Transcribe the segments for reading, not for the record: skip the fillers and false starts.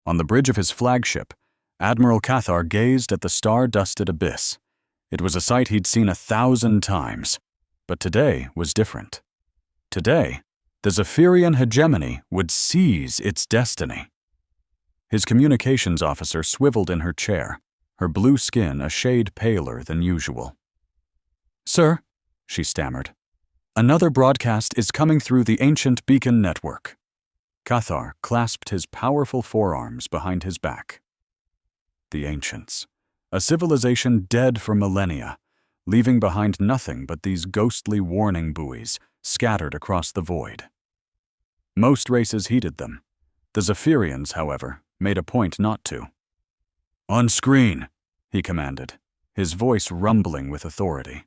On the bridge of his flagship, Admiral Cathar gazed at the star-dusted abyss. It was a sight he'd seen 1,000 times, but today was different. Today, the Zephyrian hegemony would seize its destiny. His communications officer swiveled in her chair, her blue skin a shade paler than usual. "Sir," she stammered, "another broadcast is coming through the ancient beacon network." Cathar clasped his powerful forearms behind his back. The Ancients, a civilization dead for millennia, leaving behind nothing but these ghostly warning buoys scattered across the void. Most races heeded them. The Zephyrians, however, made a point not to. "On screen," he commanded, his voice rumbling with authority.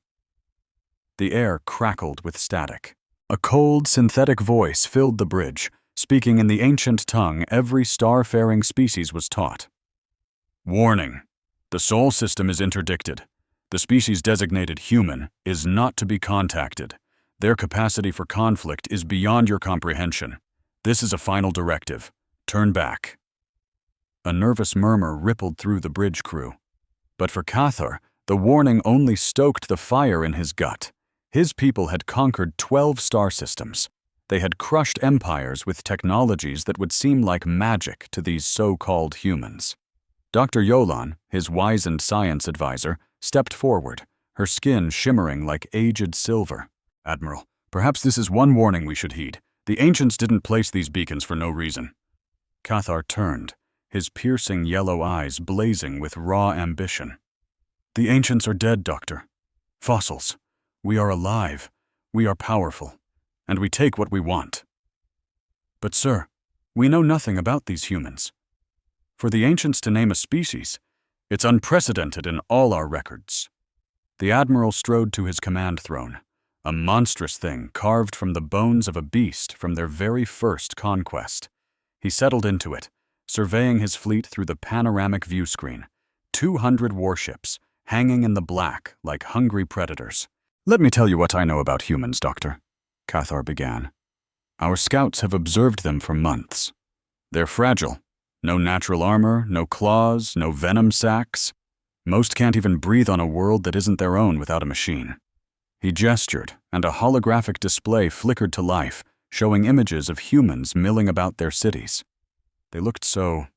The air crackled with static. A cold, synthetic voice filled the bridge, speaking in the ancient tongue every star-faring species was taught. "Warning. The Sol system is interdicted. The species designated human is not to be contacted. Their capacity for conflict is beyond your comprehension. This is a final directive. Turn back." A nervous murmur rippled through the bridge crew. But for Cathar, the warning only stoked the fire in his gut. His people had conquered 12 star systems. They had crushed empires with technologies that would seem like magic to these so-called humans. Dr. Yolan, his wizened science advisor, stepped forward, her skin shimmering like aged silver. "Admiral, perhaps this is one warning we should heed. The Ancients didn't place these beacons for no reason." Cathar turned, his piercing yellow eyes blazing with raw ambition. "The Ancients are dead, Doctor. Fossils. We are alive. We are powerful. And we take what we want." "But sir, we know nothing about these humans. For the Ancients to name a species, it's unprecedented in all our records." The Admiral strode to his command throne, a monstrous thing carved from the bones of a beast from their very first conquest. He settled into it, surveying his fleet through the panoramic view screen, 200 warships, hanging in the black like hungry predators. "Let me tell you what I know about humans, Doctor," Cathar began. "Our scouts have observed them for months. They're fragile. No natural armor, no claws, no venom sacs. Most can't even breathe on a world that isn't their own without a machine." He gestured, and a holographic display flickered to life, showing images of humans milling about their cities. They looked so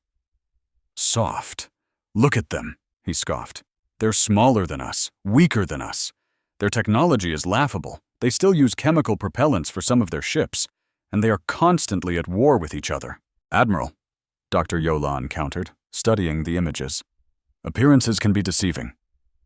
soft. "Look at them," he scoffed. "They're smaller than us, weaker than us. Their technology is laughable. They still use chemical propellants for some of their ships, and they are constantly at war with each other." "Admiral," Dr. Yolan countered, studying the images, "appearances can be deceiving.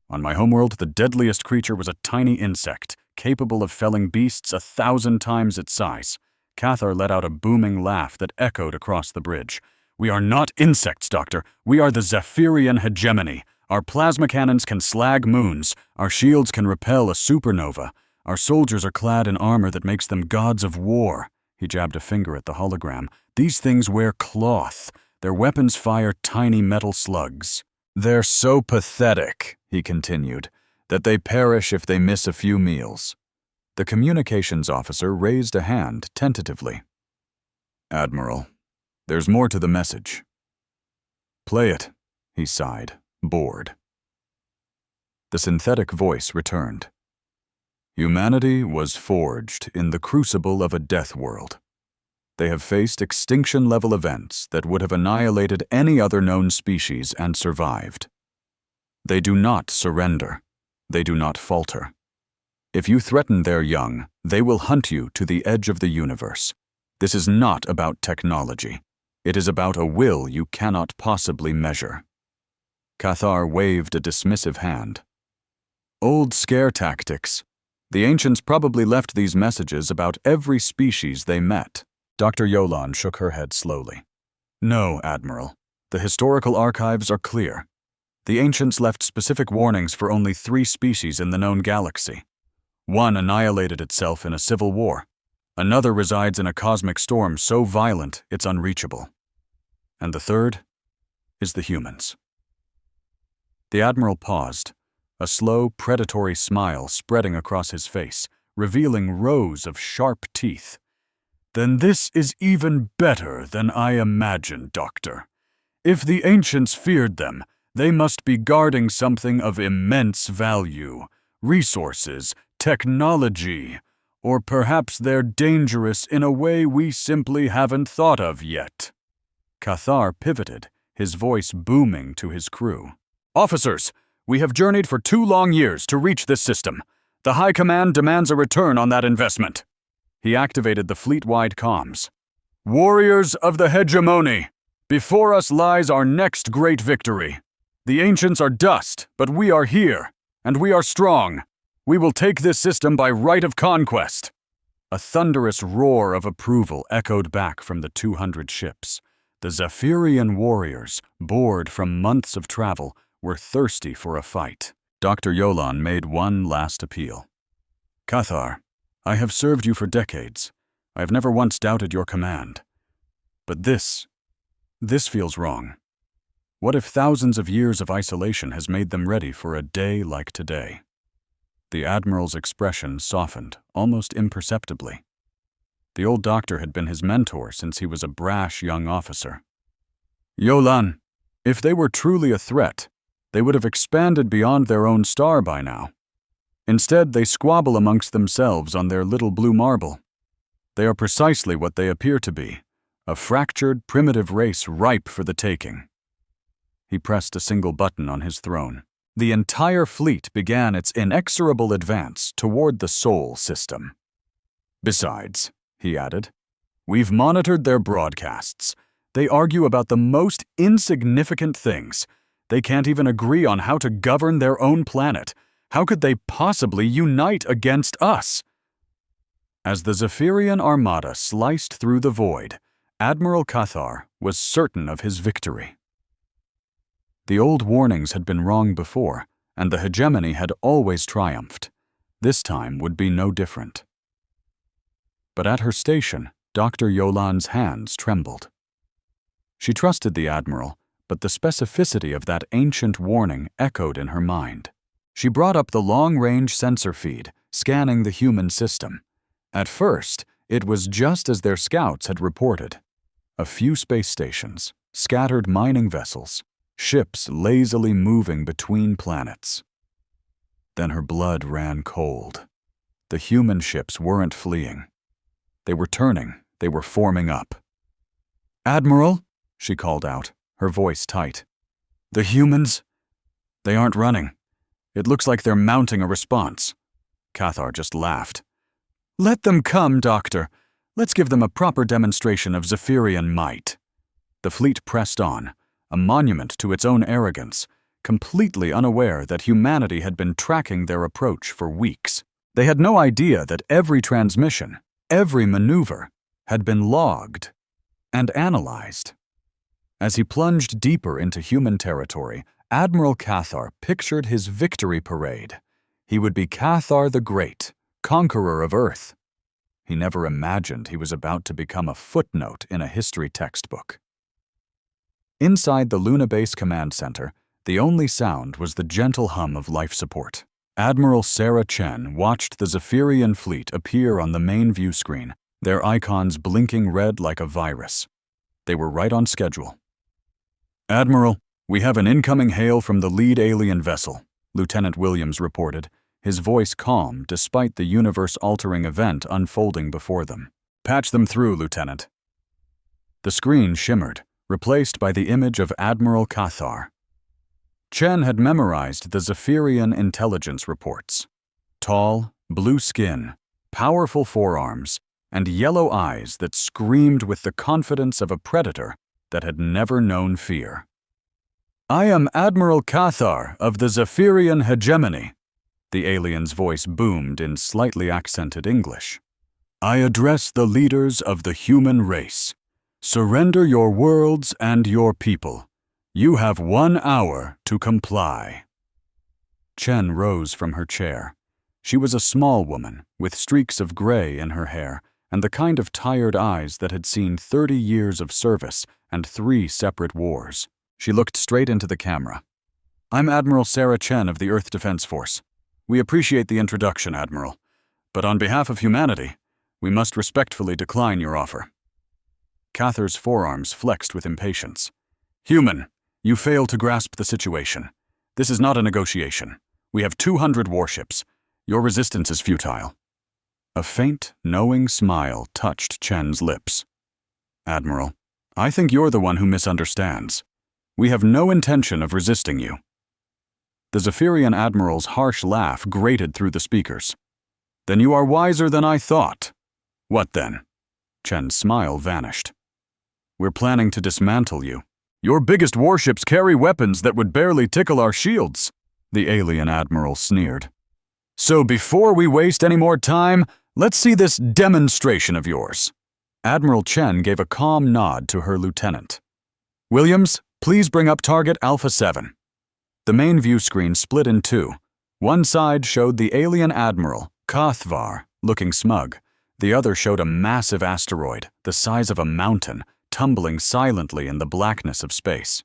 On my homeworld, the deadliest creature was a tiny insect, capable of felling beasts 1,000 times its size." Cathar let out a booming laugh that echoed across the bridge. "We are not insects, Doctor. We are the Zephyrian hegemony. Our plasma cannons can slag moons. Our shields can repel a supernova. Our soldiers are clad in armor that makes them gods of war." He jabbed a finger at the hologram. "These things wear cloth. Their weapons fire tiny metal slugs. They're so pathetic," he continued, "that they perish if they miss a few meals." The communications officer raised a hand tentatively. "Admiral, there's more to the message." "Play it," he sighed, bored. The synthetic voice returned. "Humanity was forged in the crucible of a death world. They have faced extinction-level events that would have annihilated any other known species and survived. They do not surrender. They do not falter. If you threaten their young, they will hunt you to the edge of the universe. This is not about technology. It is about a will you cannot possibly measure." Cathar waved a dismissive hand. "Old scare tactics. The Ancients probably left these messages about every species they met." Dr. Yolan shook her head slowly. "No, Admiral. The historical archives are clear. The Ancients left specific warnings for only 3 species in the known galaxy. One annihilated itself in a civil war. Another resides in a cosmic storm so violent it's unreachable. And the third is the humans." The Admiral paused, a slow, predatory smile spreading across his face, revealing rows of sharp teeth. "Then this is even better than I imagined, Doctor. If the ancients feared them, they must be guarding something of immense value, resources, technology, or perhaps they're dangerous in a way we simply haven't thought of yet. Cathar pivoted, his voice booming to his crew. Officers, we have journeyed for 2 long years to reach this system. The High Command demands a return on that investment. He activated the fleet-wide comms. Warriors of the hegemony, before us lies our next great victory. The ancients are dust, but we are here, and we are strong. We will take this system by right of conquest. A thunderous roar of approval echoed back from the 200 ships. The Zephyrian warriors, bored from months of travel, were thirsty for a fight. Dr. Yolan made one last appeal. Cathar, I have served you for decades. I have never once doubted your command. But this feels wrong. What if thousands of years of isolation has made them ready for a day like today? The Admiral's expression softened, almost imperceptibly. The old doctor had been his mentor since he was a brash young officer. Yolan, if they were truly a threat, they would have expanded beyond their own star by now. Instead, they squabble amongst themselves on their little blue marble. They are precisely what they appear to be, a fractured, primitive race ripe for the taking. He pressed a single button on his throne. The entire fleet began its inexorable advance toward the Sol system. Besides, he added, we've monitored their broadcasts. They argue about the most insignificant things. They can't even agree on how to govern their own planet. How could they possibly unite against us? As the Zephyrian armada sliced through the void, Admiral Cathar was certain of his victory. The old warnings had been wrong before, and the hegemony had always triumphed. This time would be no different. But at her station, Dr. Yolan's hands trembled. She trusted the Admiral, but the specificity of that ancient warning echoed in her mind. She brought up the long-range sensor feed, scanning the human system. At first, it was just as their scouts had reported. A few space stations, scattered mining vessels, ships lazily moving between planets. Then her blood ran cold. The human ships weren't fleeing. They were turning, they were forming up. Admiral, she called out, her voice tight. The humans? They aren't running. It looks like they're mounting a response. Cathar just laughed. Let them come, Doctor. Let's give them a proper demonstration of Zephyrian might. The fleet pressed on, a monument to its own arrogance, completely unaware that humanity had been tracking their approach for weeks. They had no idea that every transmission, every maneuver, had been logged and analyzed. As he plunged deeper into human territory, Admiral Cathar pictured his victory parade. He would be Cathar the Great, conqueror of Earth. He never imagined he was about to become a footnote in a history textbook. Inside the Luna Base Command Center, the only sound was the gentle hum of life support. Admiral Sarah Chen watched the Zephyrian fleet appear on the main view screen, their icons blinking red like a virus. They were right on schedule. Admiral, we have an incoming hail from the lead alien vessel, Lieutenant Williams reported, his voice calm despite the universe-altering event unfolding before them. Patch them through, Lieutenant. The screen shimmered, replaced by the image of Admiral Cathar. Chen had memorized the Zephyrian intelligence reports. Tall, blue skin, powerful forearms, and yellow eyes that screamed with the confidence of a predator that had never known fear. I am Admiral Cathar of the Zephyrian hegemony. The alien's voice boomed in slightly accented English. I address the leaders of the human race. Surrender your worlds and your people. You have 1 hour to comply. Chen rose from her chair. She was a small woman, with streaks of gray in her hair and the kind of tired eyes that had seen 30 years of service and 3 separate wars. She looked straight into the camera. I'm Admiral Sarah Chen of the Earth Defense Force. We appreciate the introduction, Admiral, but on behalf of humanity, we must respectfully decline your offer. Cathar's forearms flexed with impatience. Human, you fail to grasp the situation. This is not a negotiation. We have 200 warships. Your resistance is futile. A faint, knowing smile touched Chen's lips. Admiral, I think you're the one who misunderstands. We have no intention of resisting you. The Zephyrian Admiral's harsh laugh grated through the speakers. Then you are wiser than I thought. What then? Chen's smile vanished. We're planning to dismantle you. Your biggest warships carry weapons that would barely tickle our shields, the alien admiral sneered. So before we waste any more time, let's see this demonstration of yours. Admiral Chen gave a calm nod to her lieutenant. Williams, please bring up target Alpha 7. The main view screen split in two. One side showed the alien admiral, Kathvar, looking smug. The other showed a massive asteroid, the size of a mountain, tumbling silently in the blackness of space.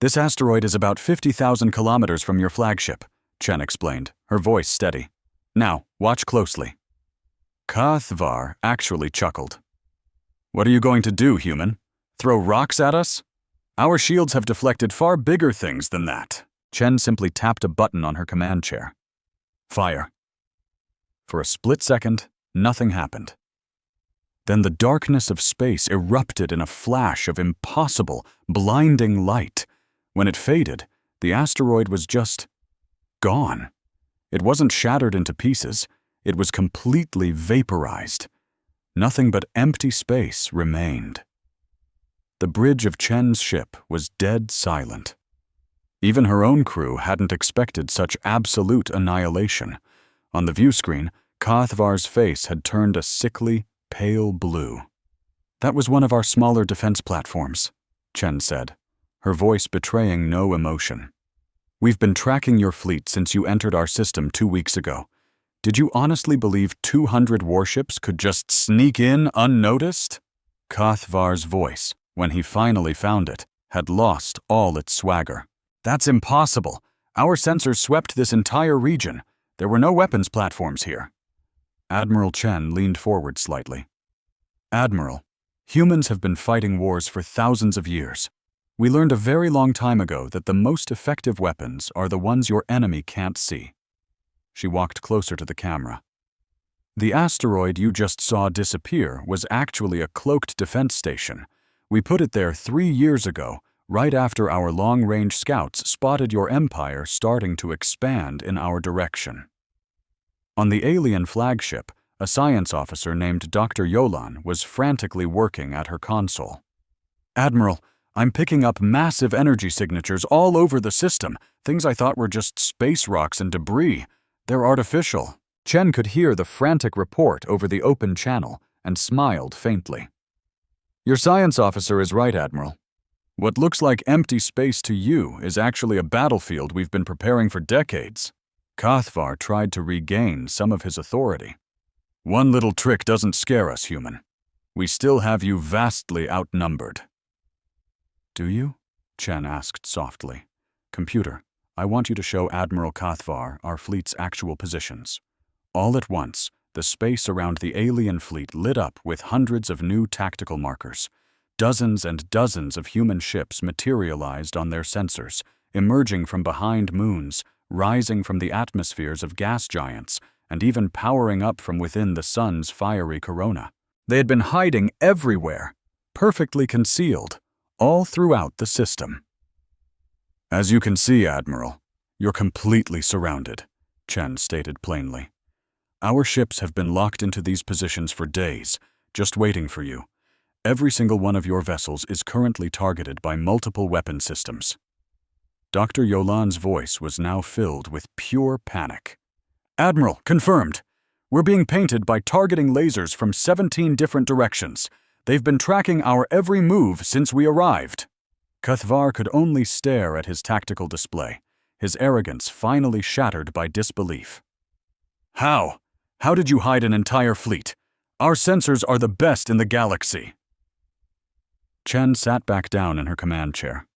This asteroid is about 50,000 kilometers from your flagship, Chen explained, her voice steady. Now, watch closely. Kathvar actually chuckled. What are you going to do, human? Throw rocks at us? Our shields have deflected far bigger things than that. Chen simply tapped a button on her command chair. Fire. For a split second, nothing happened. Then the darkness of space erupted in a flash of impossible, blinding light. When it faded, the asteroid was just gone. It wasn't shattered into pieces. It was completely vaporized. Nothing but empty space remained. The bridge of Chen's ship was dead silent. Even her own crew hadn't expected such absolute annihilation. On the view screen, Kathvar's face had turned a sickly, pale blue. That was one of our smaller defense platforms, Chen said, her voice betraying no emotion. We've been tracking your fleet since you entered our system 2 weeks ago. Did you honestly believe 200 warships could just sneak in unnoticed? Kathvar's voice, when he finally found it, had lost all its swagger. That's impossible. Our sensors swept this entire region. There were no weapons platforms here. Admiral Chen leaned forward slightly. Admiral, humans have been fighting wars for thousands of years. We learned a very long time ago that the most effective weapons are the ones your enemy can't see. She walked closer to the camera. The asteroid you just saw disappear was actually a cloaked defense station. We put it there 3 years ago, right after our long-range scouts spotted your empire starting to expand in our direction. On the alien flagship, a science officer named Dr. Yolan was frantically working at her console. Admiral, I'm picking up massive energy signatures all over the system, things I thought were just space rocks and debris. They're artificial. Chen could hear the frantic report over the open channel and smiled faintly. Your science officer is right, Admiral. What looks like empty space to you is actually a battlefield we've been preparing for decades. Kathvar tried to regain some of his authority. One little trick doesn't scare us, human. We still have you vastly outnumbered. Do you? Chen asked softly. Computer, I want you to show Admiral Kathvar our fleet's actual positions. All at once, the space around the alien fleet lit up with hundreds of new tactical markers. Dozens and dozens of human ships materialized on their sensors, emerging from behind moons, rising from the atmospheres of gas giants, and even powering up from within the sun's fiery corona. They had been hiding everywhere, perfectly concealed, all throughout the system. As you can see, Admiral, you're completely surrounded, Chen stated plainly. Our ships have been locked into these positions for days, just waiting for you. Every single one of your vessels is currently targeted by multiple weapon systems. Dr. Yolan's voice was now filled with pure panic. Admiral, confirmed. We're being painted by targeting lasers from 17 different directions. They've been tracking our every move since we arrived. Kathvar could only stare at his tactical display, his arrogance finally shattered by disbelief. How? How did you hide an entire fleet? Our sensors are the best in the galaxy. Chen sat back down in her command chair.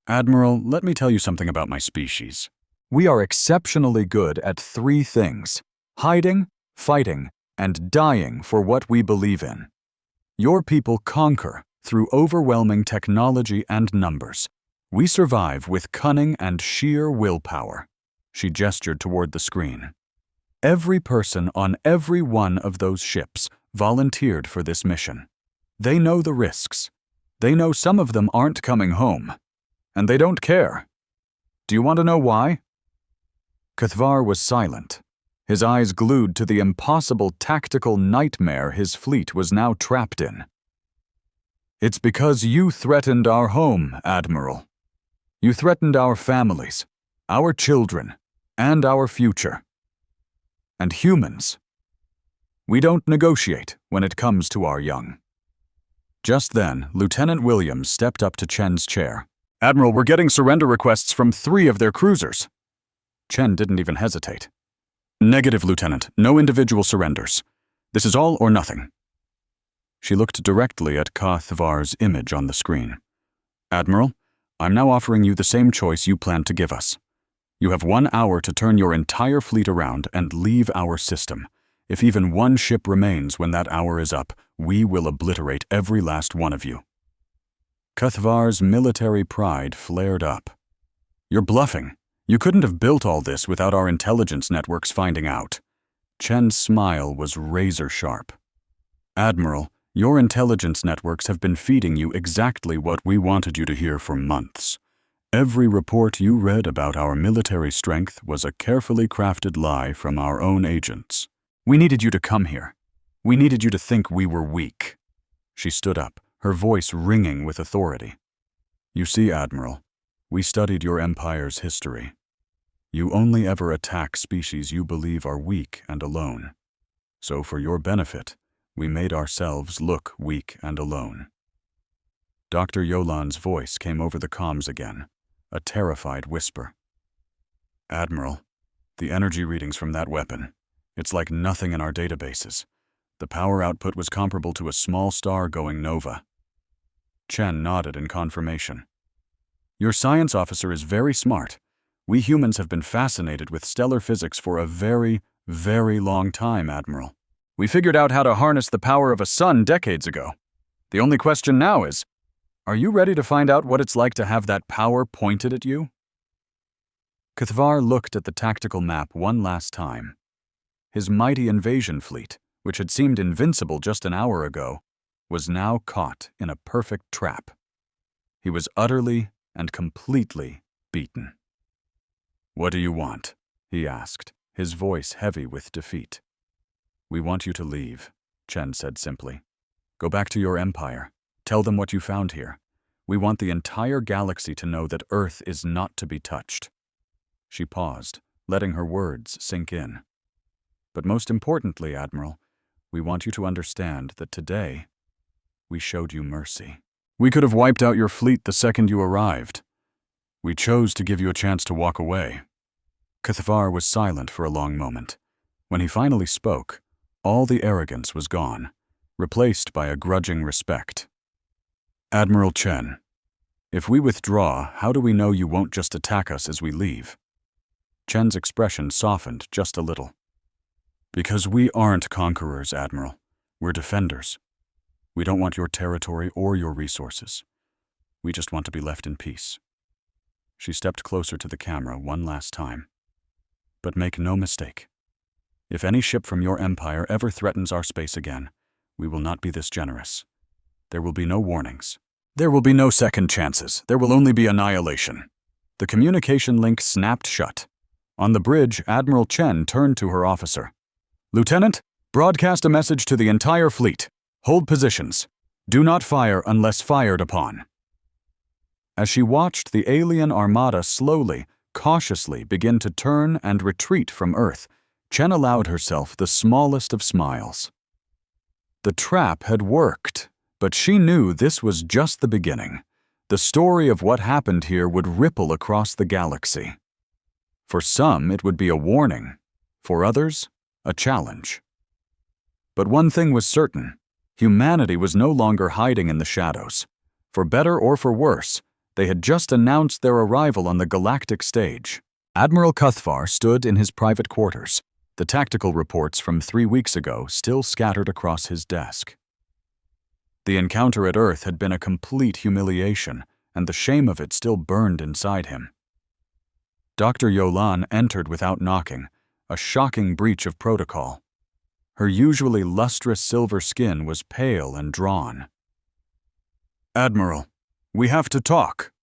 Admiral, let me tell you something about my species. We are exceptionally good at 3 things: hiding, fighting, and dying for what we believe in. Your people conquer through overwhelming technology and numbers. We survive with cunning and sheer willpower." She gestured toward the screen. "Every person on every one of those ships volunteered for this mission. They know the risks. They know some of them aren't coming home. And they don't care. Do you want to know why?" Cathvar was silent, his eyes glued to the impossible tactical nightmare his fleet was now trapped in. "It's because you threatened our home, Admiral. You threatened our families, our children, and our future. And humans, we don't negotiate when it comes to our young." Just then, Lieutenant Williams stepped up to Chen's chair. "Admiral, we're getting surrender requests from 3 of their cruisers." Chen didn't even hesitate. "Negative, Lieutenant. No individual surrenders. This is all or nothing." She looked directly at Cathvar's image on the screen. "Admiral, I'm now offering you the same choice you planned to give us. You have 1 hour to turn your entire fleet around and leave our system. If even one ship remains when that hour is up, we will obliterate every last one of you." Cathvar's military pride flared up. "You're bluffing. You couldn't have built all this without our intelligence networks finding out." Chen's smile was razor sharp. "Admiral, your intelligence networks have been feeding you exactly what we wanted you to hear for months. Every report you read about our military strength was a carefully crafted lie from our own agents. We needed you to come here. We needed you to think we were weak." She stood up, her voice ringing with authority. "You see, Admiral, we studied your empire's history. You only ever attack species you believe are weak and alone. So for your benefit, we made ourselves look weak and alone." Dr. Yolan's voice came over the comms again, a terrified whisper. "Admiral, the energy readings from that weapon, it's like nothing in our databases. The power output was comparable to a small star going nova." Chen nodded in confirmation. "Your science officer is very smart. We humans have been fascinated with stellar physics for a very, very long time, Admiral. We figured out how to harness the power of a sun decades ago. The only question now is, are you ready to find out what it's like to have that power pointed at you?" Cathvar looked at the tactical map one last time. His mighty invasion fleet, which had seemed invincible just an hour ago, was now caught in a perfect trap. He was utterly and completely beaten. "What do you want?" he asked, his voice heavy with defeat. "We want you to leave," Chen said simply. "Go back to your empire. Tell them what you found here. We want the entire galaxy to know that Earth is not to be touched." She paused, letting her words sink in. "But most importantly, Admiral, we want you to understand that today, we showed you mercy. We could have wiped out your fleet the second you arrived. We chose to give you a chance to walk away." Cathvar was silent for a long moment. When he finally spoke, all the arrogance was gone, replaced by a grudging respect. "Admiral Chen, if we withdraw, how do we know you won't just attack us as we leave?" Chen's expression softened just a little. "Because we aren't conquerors, Admiral. We're defenders. We don't want your territory or your resources. We just want to be left in peace." She stepped closer to the camera one last time. "But make no mistake. If any ship from your empire ever threatens our space again, we will not be this generous. There will be no warnings. There will be no second chances. There will only be annihilation." The communication link snapped shut. On the bridge, Admiral Chen turned to her officer. "Lieutenant, broadcast a message to the entire fleet. Hold positions. Do not fire unless fired upon." As she watched the alien armada slowly, cautiously begin to turn and retreat from Earth, Chen allowed herself the smallest of smiles. The trap had worked, but she knew this was just the beginning. The story of what happened here would ripple across the galaxy. For some, it would be a warning. For others, a challenge. But one thing was certain. Humanity was no longer hiding in the shadows. For better or for worse, they had just announced their arrival on the galactic stage. Admiral Cathvar stood in his private quarters, the tactical reports from 3 weeks ago still scattered across his desk. The encounter at Earth had been a complete humiliation, and the shame of it still burned inside him. Dr. Yolan entered without knocking, a shocking breach of protocol. Her usually lustrous silver skin was pale and drawn. "Admiral, we have to talk."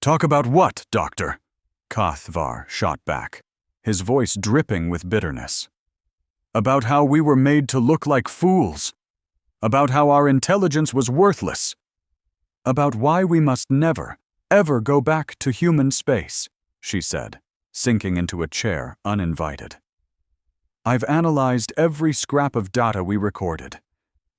"Talk about what, Doctor?" Cathvar shot back, his voice dripping with bitterness. "About how we were made to look like fools. About how our intelligence was worthless. About why we must never, ever go back to human space," she said, sinking into a chair uninvited. "I've analyzed every scrap of data we recorded.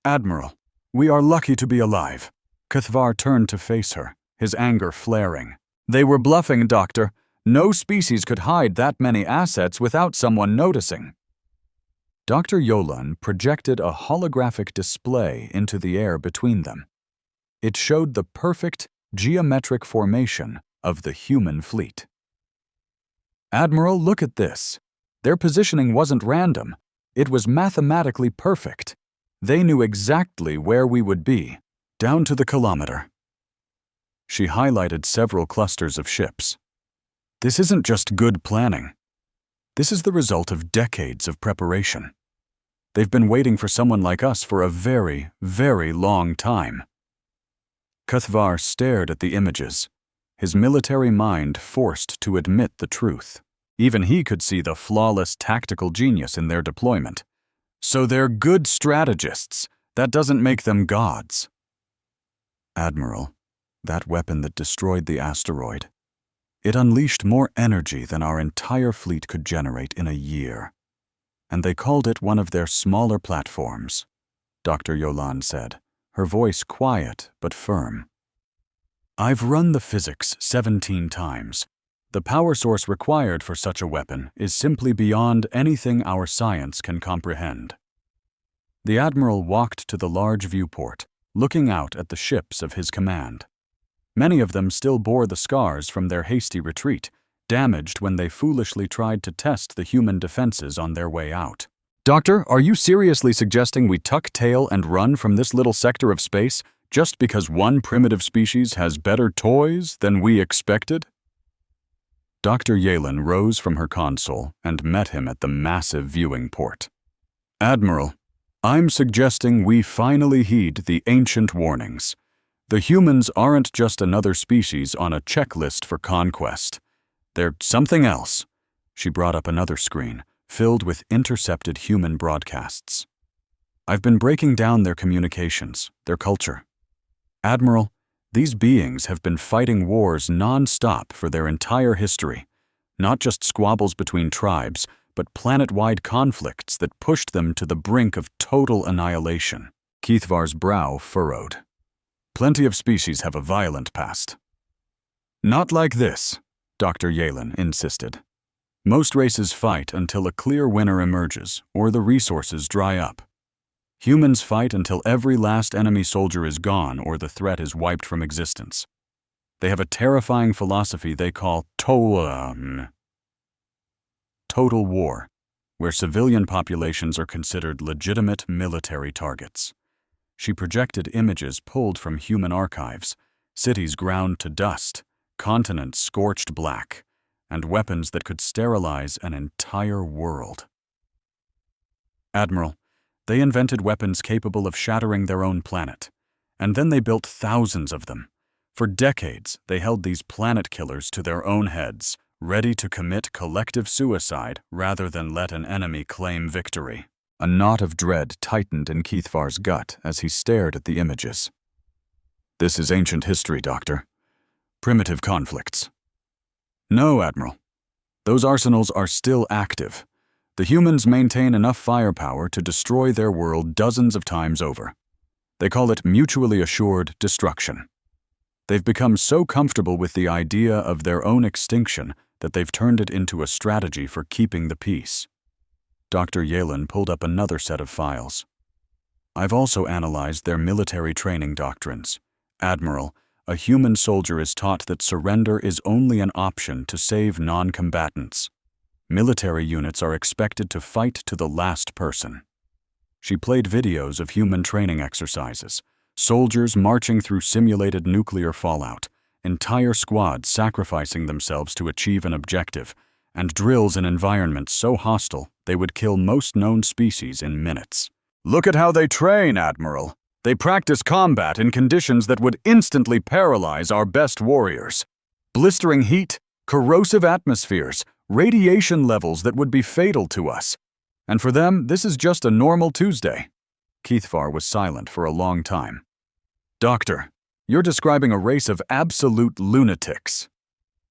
Admiral, we are lucky to be alive." Cathvar turned to face her, his anger flaring. "They were bluffing, Doctor. No species could hide that many assets without someone noticing." Dr. Yolan projected a holographic display into the air between them. It showed the perfect geometric formation of the human fleet. "Admiral, look at this. Their positioning wasn't random. It was mathematically perfect. They knew exactly where we would be, down to the kilometer." She highlighted several clusters of ships. "This isn't just good planning. This is the result of decades of preparation. They've been waiting for someone like us for a very, very long time." Cathvar stared at the images, his military mind forced to admit the truth. Even he could see the flawless tactical genius in their deployment. "So they're good strategists. That doesn't make them gods." "Admiral, that weapon that destroyed the asteroid, it unleashed more energy than our entire fleet could generate in a year. And they called it one of their smaller platforms," Dr. Yolan said, her voice quiet but firm. "I've run the physics 17 times. The power source required for such a weapon is simply beyond anything our science can comprehend." The Admiral walked to the large viewport, looking out at the ships of his command. Many of them still bore the scars from their hasty retreat, damaged when they foolishly tried to test the human defenses on their way out. "Doctor, are you seriously suggesting we tuck tail and run from this little sector of space just because one primitive species has better toys than we expected?" Dr. Yalen rose from her console and met him at the massive viewing port. "Admiral, I'm suggesting we finally heed the ancient warnings. The humans aren't just another species on a checklist for conquest. They're something else." She brought up another screen, filled with intercepted human broadcasts. "I've been breaking down their communications, their culture. Admiral, these beings have been fighting wars non-stop for their entire history. Not just squabbles between tribes, but planet-wide conflicts that pushed them to the brink of total annihilation." Cathvar's brow furrowed. "Plenty of species have a violent past." "Not like this," Dr. Yalen insisted. "Most races fight until a clear winner emerges or the resources dry up. Humans fight until every last enemy soldier is gone or the threat is wiped from existence. They have a terrifying philosophy they call total war, where civilian populations are considered legitimate military targets." She projected images pulled from human archives, cities ground to dust, continents scorched black, and weapons that could sterilize an entire world. "Admiral, they invented weapons capable of shattering their own planet, and then they built thousands of them. For decades, they held these planet killers to their own heads, ready to commit collective suicide rather than let an enemy claim victory." A knot of dread tightened in Cathvar's gut as he stared at the images. "This is ancient history, Doctor. Primitive conflicts." "No, Admiral. Those arsenals are still active. The humans maintain enough firepower to destroy their world dozens of times over. They call it mutually assured destruction. They've become so comfortable with the idea of their own extinction that they've turned it into a strategy for keeping the peace." Dr. Yalen pulled up another set of files. "I've also analyzed their military training doctrines. Admiral, a human soldier is taught that surrender is only an option to save non-combatants. Military units are expected to fight to the last person." She played videos of human training exercises, soldiers marching through simulated nuclear fallout, entire squads sacrificing themselves to achieve an objective, and drills in environments so hostile they would kill most known species in minutes. "Look at how they train, Admiral. They practice combat in conditions that would instantly paralyze our best warriors. Blistering heat, corrosive atmospheres, radiation levels that would be fatal to us. And for them, this is just a normal Tuesday." Keithvar was silent for a long time. "Doctor, you're describing a race of absolute lunatics."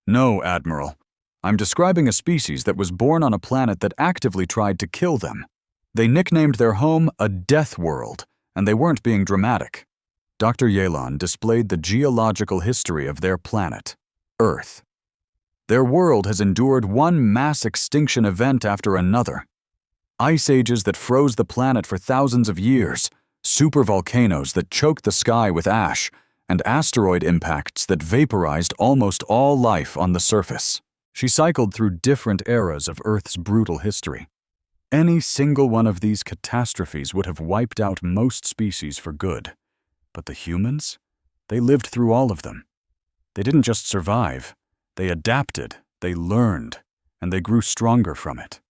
"No, Admiral. I'm describing a species that was born on a planet that actively tried to kill them. They nicknamed their home a death world, and they weren't being dramatic." Dr. Yelan displayed the geological history of their planet, Earth. Their world has endured one mass extinction event after another. Ice ages that froze the planet for thousands of years, supervolcanoes that choked the sky with ash, and asteroid impacts that vaporized almost all life on the surface. She cycled through different eras of Earth's brutal history. Any single one of these catastrophes would have wiped out most species for good. But the humans? They lived through all of them. They didn't just survive. They adapted, they learned, and they grew stronger from it.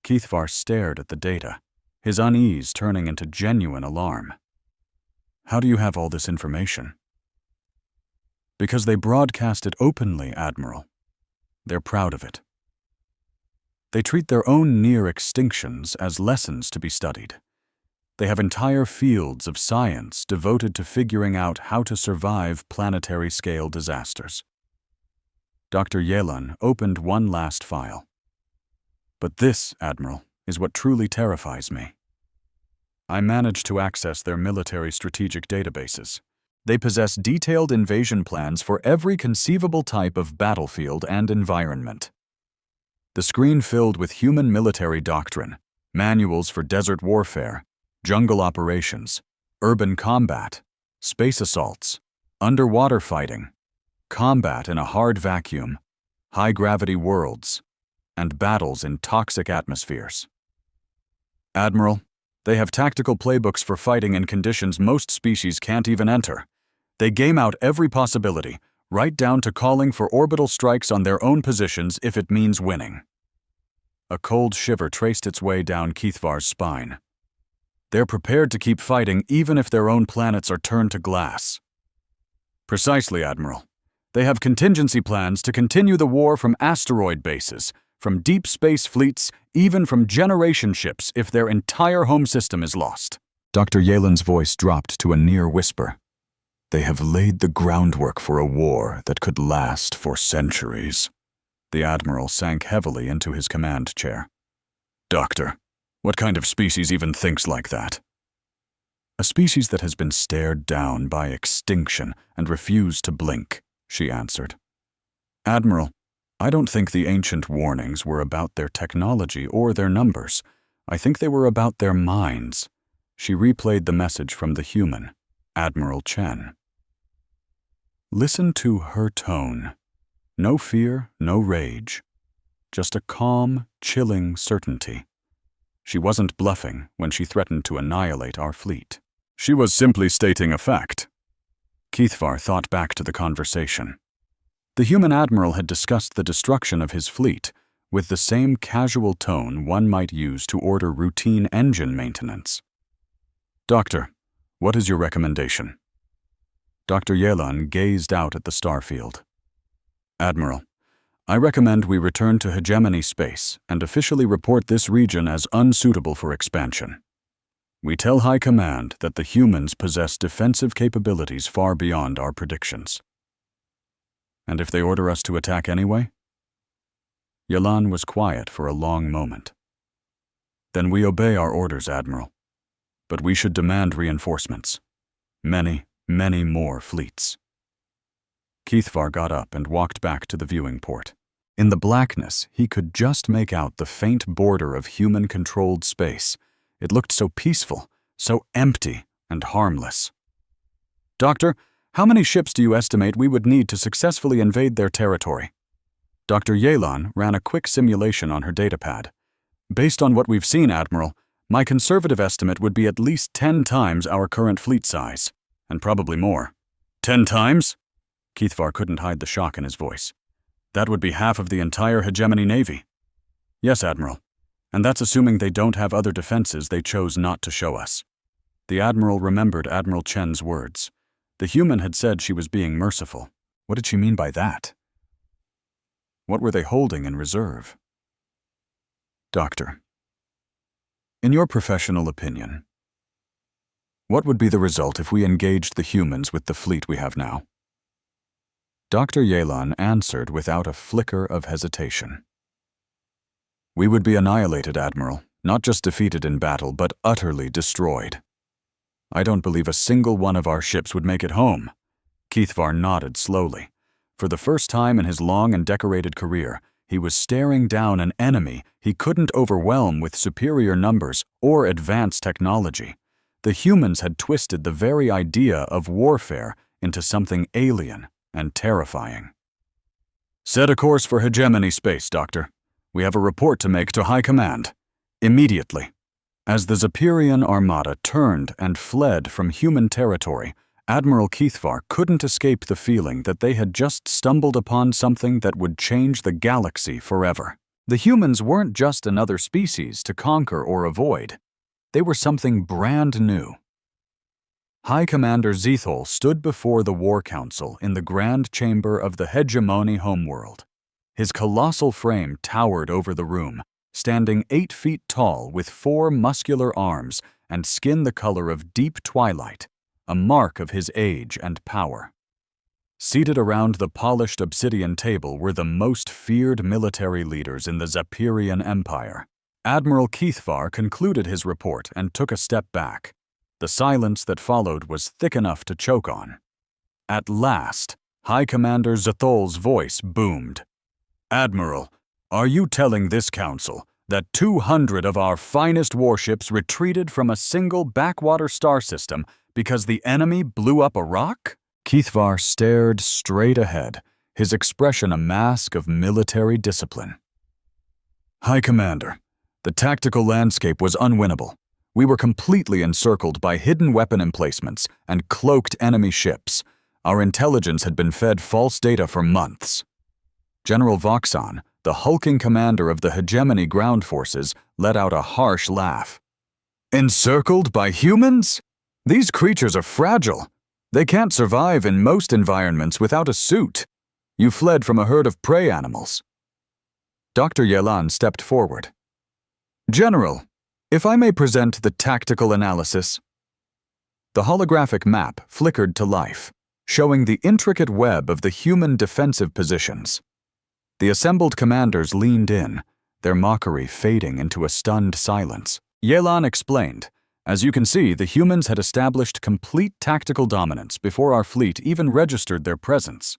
Keithvar stared at the data, his unease turning into genuine alarm. "How do you have all this information?" "Because they broadcast it openly, Admiral. They're proud of it. They treat their own near extinctions as lessons to be studied. They have entire fields of science devoted to figuring out how to survive planetary-scale disasters." Dr. Yelan opened one last file. "But this, Admiral, is what truly terrifies me. I managed to access their military strategic databases. They possess detailed invasion plans for every conceivable type of battlefield and environment. The screen filled with human military doctrine, manuals for desert warfare, jungle operations, urban combat, space assaults, underwater fighting, combat in a hard vacuum, high-gravity worlds, and battles in toxic atmospheres. Admiral, they have tactical playbooks for fighting in conditions most species can't even enter. They game out every possibility, right down to calling for orbital strikes on their own positions if it means winning." A cold shiver traced its way down Keithvar's spine. "They're prepared to keep fighting even if their own planets are turned to glass." "Precisely, Admiral. They have contingency plans to continue the war from asteroid bases, from deep space fleets, even from generation ships if their entire home system is lost." Dr. Yelan's voice dropped to a near whisper. "They have laid the groundwork for a war that could last for centuries." The Admiral sank heavily into his command chair. "Doctor, what kind of species even thinks like that?" "A species that has been stared down by extinction and refused to blink," she answered. "Admiral, I don't think the ancient warnings were about their technology or their numbers. I think they were about their minds." She replayed the message from the human, Admiral Chen. Listen to her tone. No fear, no rage. Just a calm, chilling certainty. She wasn't bluffing when she threatened to annihilate our fleet. She was simply stating a fact. Keithvar thought back to the conversation. The human admiral had discussed the destruction of his fleet with the same casual tone one might use to order routine engine maintenance. "Doctor, what is your recommendation?" Dr. Yelan gazed out at the starfield. "Admiral, I recommend we return to hegemony space and officially report this region as unsuitable for expansion. We tell High Command that the humans possess defensive capabilities far beyond our predictions." "And if they order us to attack anyway?" Yelan was quiet for a long moment. "Then we obey our orders, Admiral. But we should demand reinforcements. Many, many more fleets." Keithvar got up and walked back to the viewing port. In the blackness, he could just make out the faint border of human-controlled space. It looked so peaceful, so empty and harmless. "Doctor, how many ships do you estimate we would need to successfully invade their territory?" Dr. Yelan ran a quick simulation on her datapad. "Based on what we've seen, Admiral, My conservative estimate would be at least 10 times our current fleet size, and probably more. 10 times? Keithvar couldn't hide the shock in his voice. That would be half of the entire hegemony navy. Yes, Admiral. And that's assuming they don't have other defenses they chose not to show us. The Admiral remembered Admiral Chen's words. The human had said she was being merciful. What did she mean by that? What were they holding in reserve? Doctor, in your professional opinion, what would be the result if we engaged the humans with the fleet we have now? Dr. Yelan answered without a flicker of hesitation. We would be annihilated, Admiral, not just defeated in battle, but utterly destroyed. I don't believe a single one of our ships would make it home. Keithvar nodded slowly. For the first time in his long and decorated career, he was staring down an enemy he couldn't overwhelm with superior numbers or advanced technology. The humans had twisted the very idea of warfare into something alien and terrifying. Set a course for hegemony space, Doctor. We have a report to make to High Command. Immediately. As the Zepyrian armada turned and fled from human territory, Admiral Keithvar couldn't escape the feeling that they had just stumbled upon something that would change the galaxy forever. The humans weren't just another species to conquer or avoid. They were something brand new. High Commander Zethol stood before the War Council in the Grand Chamber of the Hegemony homeworld. His colossal frame towered over the room, standing 8 feet tall with 4 muscular arms and skin the color of deep twilight, a mark of his age and power. Seated around the polished obsidian table were the most feared military leaders in the Zepyrian Empire. Admiral Keithvar concluded his report and took a step back. The silence that followed was thick enough to choke on. At last, High Commander Zethol's voice boomed. Admiral, are you telling this council that 200 of our finest warships retreated from a single backwater star system because the enemy blew up a rock? Keithvar stared straight ahead, his expression a mask of military discipline. High Commander, the tactical landscape was unwinnable. We were completely encircled by hidden weapon emplacements and cloaked enemy ships. Our intelligence had been fed false data for months. General Voxon, the hulking commander of the Hegemony ground forces, let out a harsh laugh. Encircled by humans? These creatures are fragile. They can't survive in most environments without a suit. You fled from a herd of prey animals. Dr. Yelan stepped forward. General, if I may present the tactical analysis. The holographic map flickered to life, showing the intricate web of the human defensive positions. The assembled commanders leaned in, their mockery fading into a stunned silence. Yelan explained, as you can see, the humans had established complete tactical dominance before our fleet even registered their presence.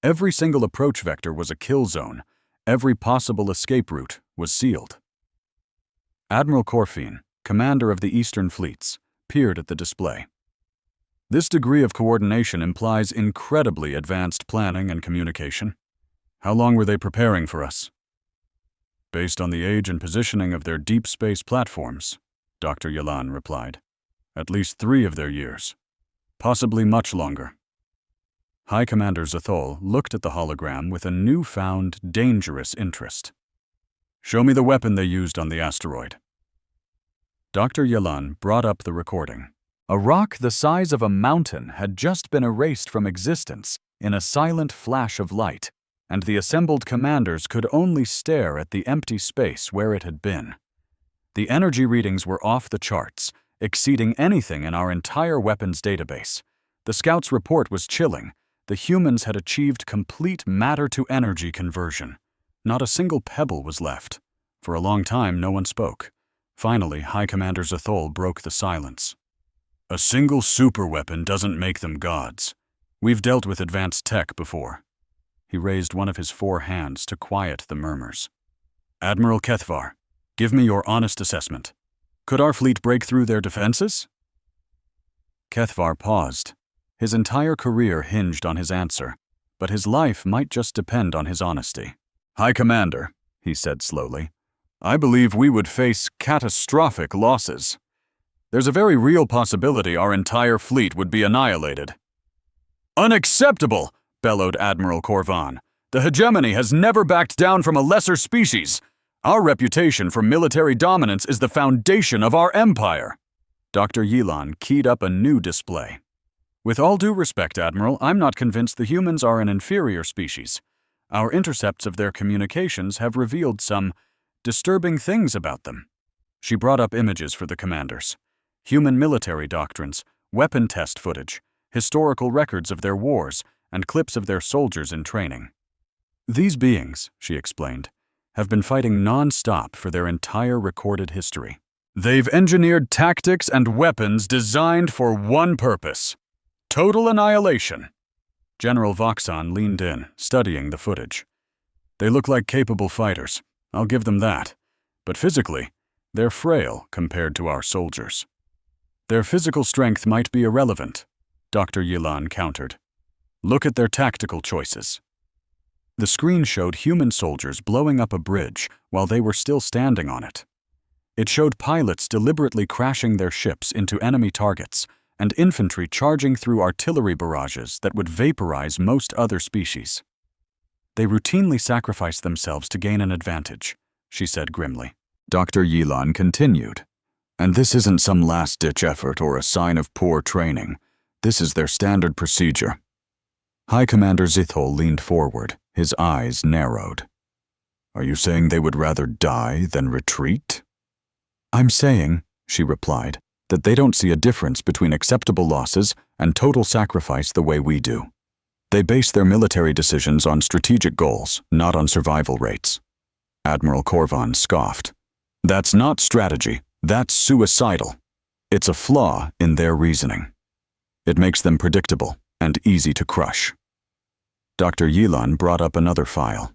Every single approach vector was a kill zone. Every possible escape route was sealed. Admiral Corfine, commander of the Eastern Fleets, peered at the display. This degree of coordination implies incredibly advanced planning and communication. How long were they preparing for us? Based on the age and positioning of their deep space platforms, Dr. Yelan replied. At least 3 of their years. Possibly much longer. High Commander Zethol looked at the hologram with a newfound, dangerous interest. Show me the weapon they used on the asteroid. Dr. Yelan brought up the recording. A rock the size of a mountain had just been erased from existence in a silent flash of light, and the assembled commanders could only stare at the empty space where it had been. The energy readings were off the charts, exceeding anything in our entire weapons database. The scouts' report was chilling. The humans had achieved complete matter-to-energy conversion. Not a single pebble was left. For a long time, no one spoke. Finally, High Commander Zethol broke the silence. A single superweapon doesn't make them gods. We've dealt with advanced tech before. He raised one of his 4 hands to quiet the murmurs. Admiral Keithvar, give me your honest assessment. Could our fleet break through their defenses? Keithvar paused. His entire career hinged on his answer, but his life might just depend on his honesty. High Commander, he said slowly, I believe we would face catastrophic losses. There's a very real possibility our entire fleet would be annihilated. Unacceptable! Bellowed Admiral Corvan. The hegemony has never backed down from a lesser species. Our reputation for military dominance is the foundation of our empire. Dr. Yelan keyed up a new display. With all due respect, Admiral, I'm not convinced the humans are an inferior species. Our intercepts of their communications have revealed some disturbing things about them. She brought up images for the commanders. Human military doctrines, weapon test footage, historical records of their wars, and clips of their soldiers in training. These beings, she explained, have been fighting non-stop for their entire recorded history. They've engineered tactics and weapons designed for one purpose: total annihilation. General Voxon leaned in, studying the footage. They look like capable fighters, I'll give them that. But physically, they're frail compared to our soldiers. Their physical strength might be irrelevant, Dr. Yelan countered. Look at their tactical choices. The screen showed human soldiers blowing up a bridge while they were still standing on it. It showed pilots deliberately crashing their ships into enemy targets and infantry charging through artillery barrages that would vaporize most other species. They routinely sacrifice themselves to gain an advantage, she said grimly. Dr. Yelan continued. And this isn't some last-ditch effort or a sign of poor training. This is their standard procedure. High Commander Zithol leaned forward, his eyes narrowed. Are you saying they would rather die than retreat? I'm saying, she replied, that they don't see a difference between acceptable losses and total sacrifice the way we do. They base their military decisions on strategic goals, not on survival rates. Admiral Corvan scoffed. That's not strategy, that's suicidal. It's a flaw in their reasoning. It makes them predictable and easy to crush. Dr. Yelan brought up another file.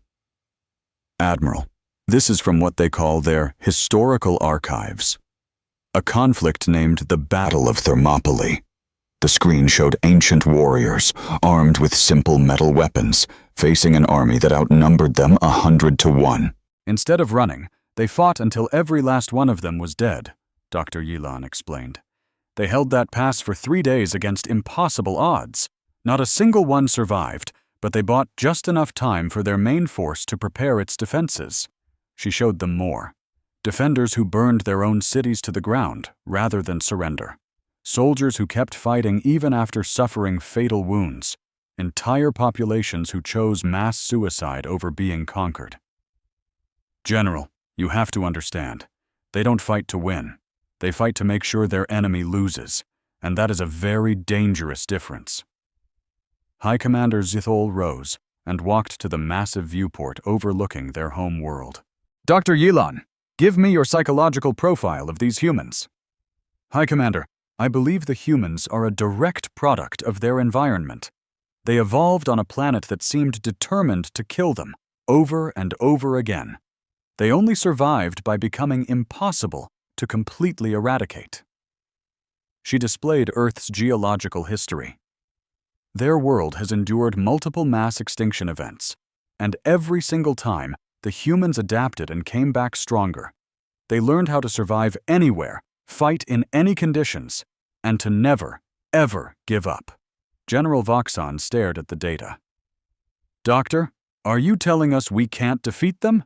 Admiral, this is from what they call their historical archives. A conflict named the Battle of Thermopylae. The screen showed ancient warriors, armed with simple metal weapons, facing an army that outnumbered them 100 to 1. Instead of running, they fought until every last one of them was dead, Dr. Yelan explained. They held that pass for 3 days against impossible odds. Not a single one survived, but they bought just enough time for their main force to prepare its defenses. She showed them more. Defenders who burned their own cities to the ground rather than surrender. Soldiers who kept fighting even after suffering fatal wounds. Entire populations who chose mass suicide over being conquered. General, you have to understand. They don't fight to win. They fight to make sure their enemy loses, and that is a very dangerous difference. High Commander Zithol rose and walked to the massive viewport overlooking their home world. Dr. Yelan, give me your psychological profile of these humans. High Commander, I believe the humans are a direct product of their environment. They evolved on a planet that seemed determined to kill them, over and over again. They only survived by becoming impossible to completely eradicate. She displayed Earth's geological history. Their world has endured multiple mass extinction events, and every single time, the humans adapted and came back stronger. They learned how to survive anywhere, fight in any conditions, and to never, ever give up. General Voxon stared at the data. Doctor, are you telling us we can't defeat them?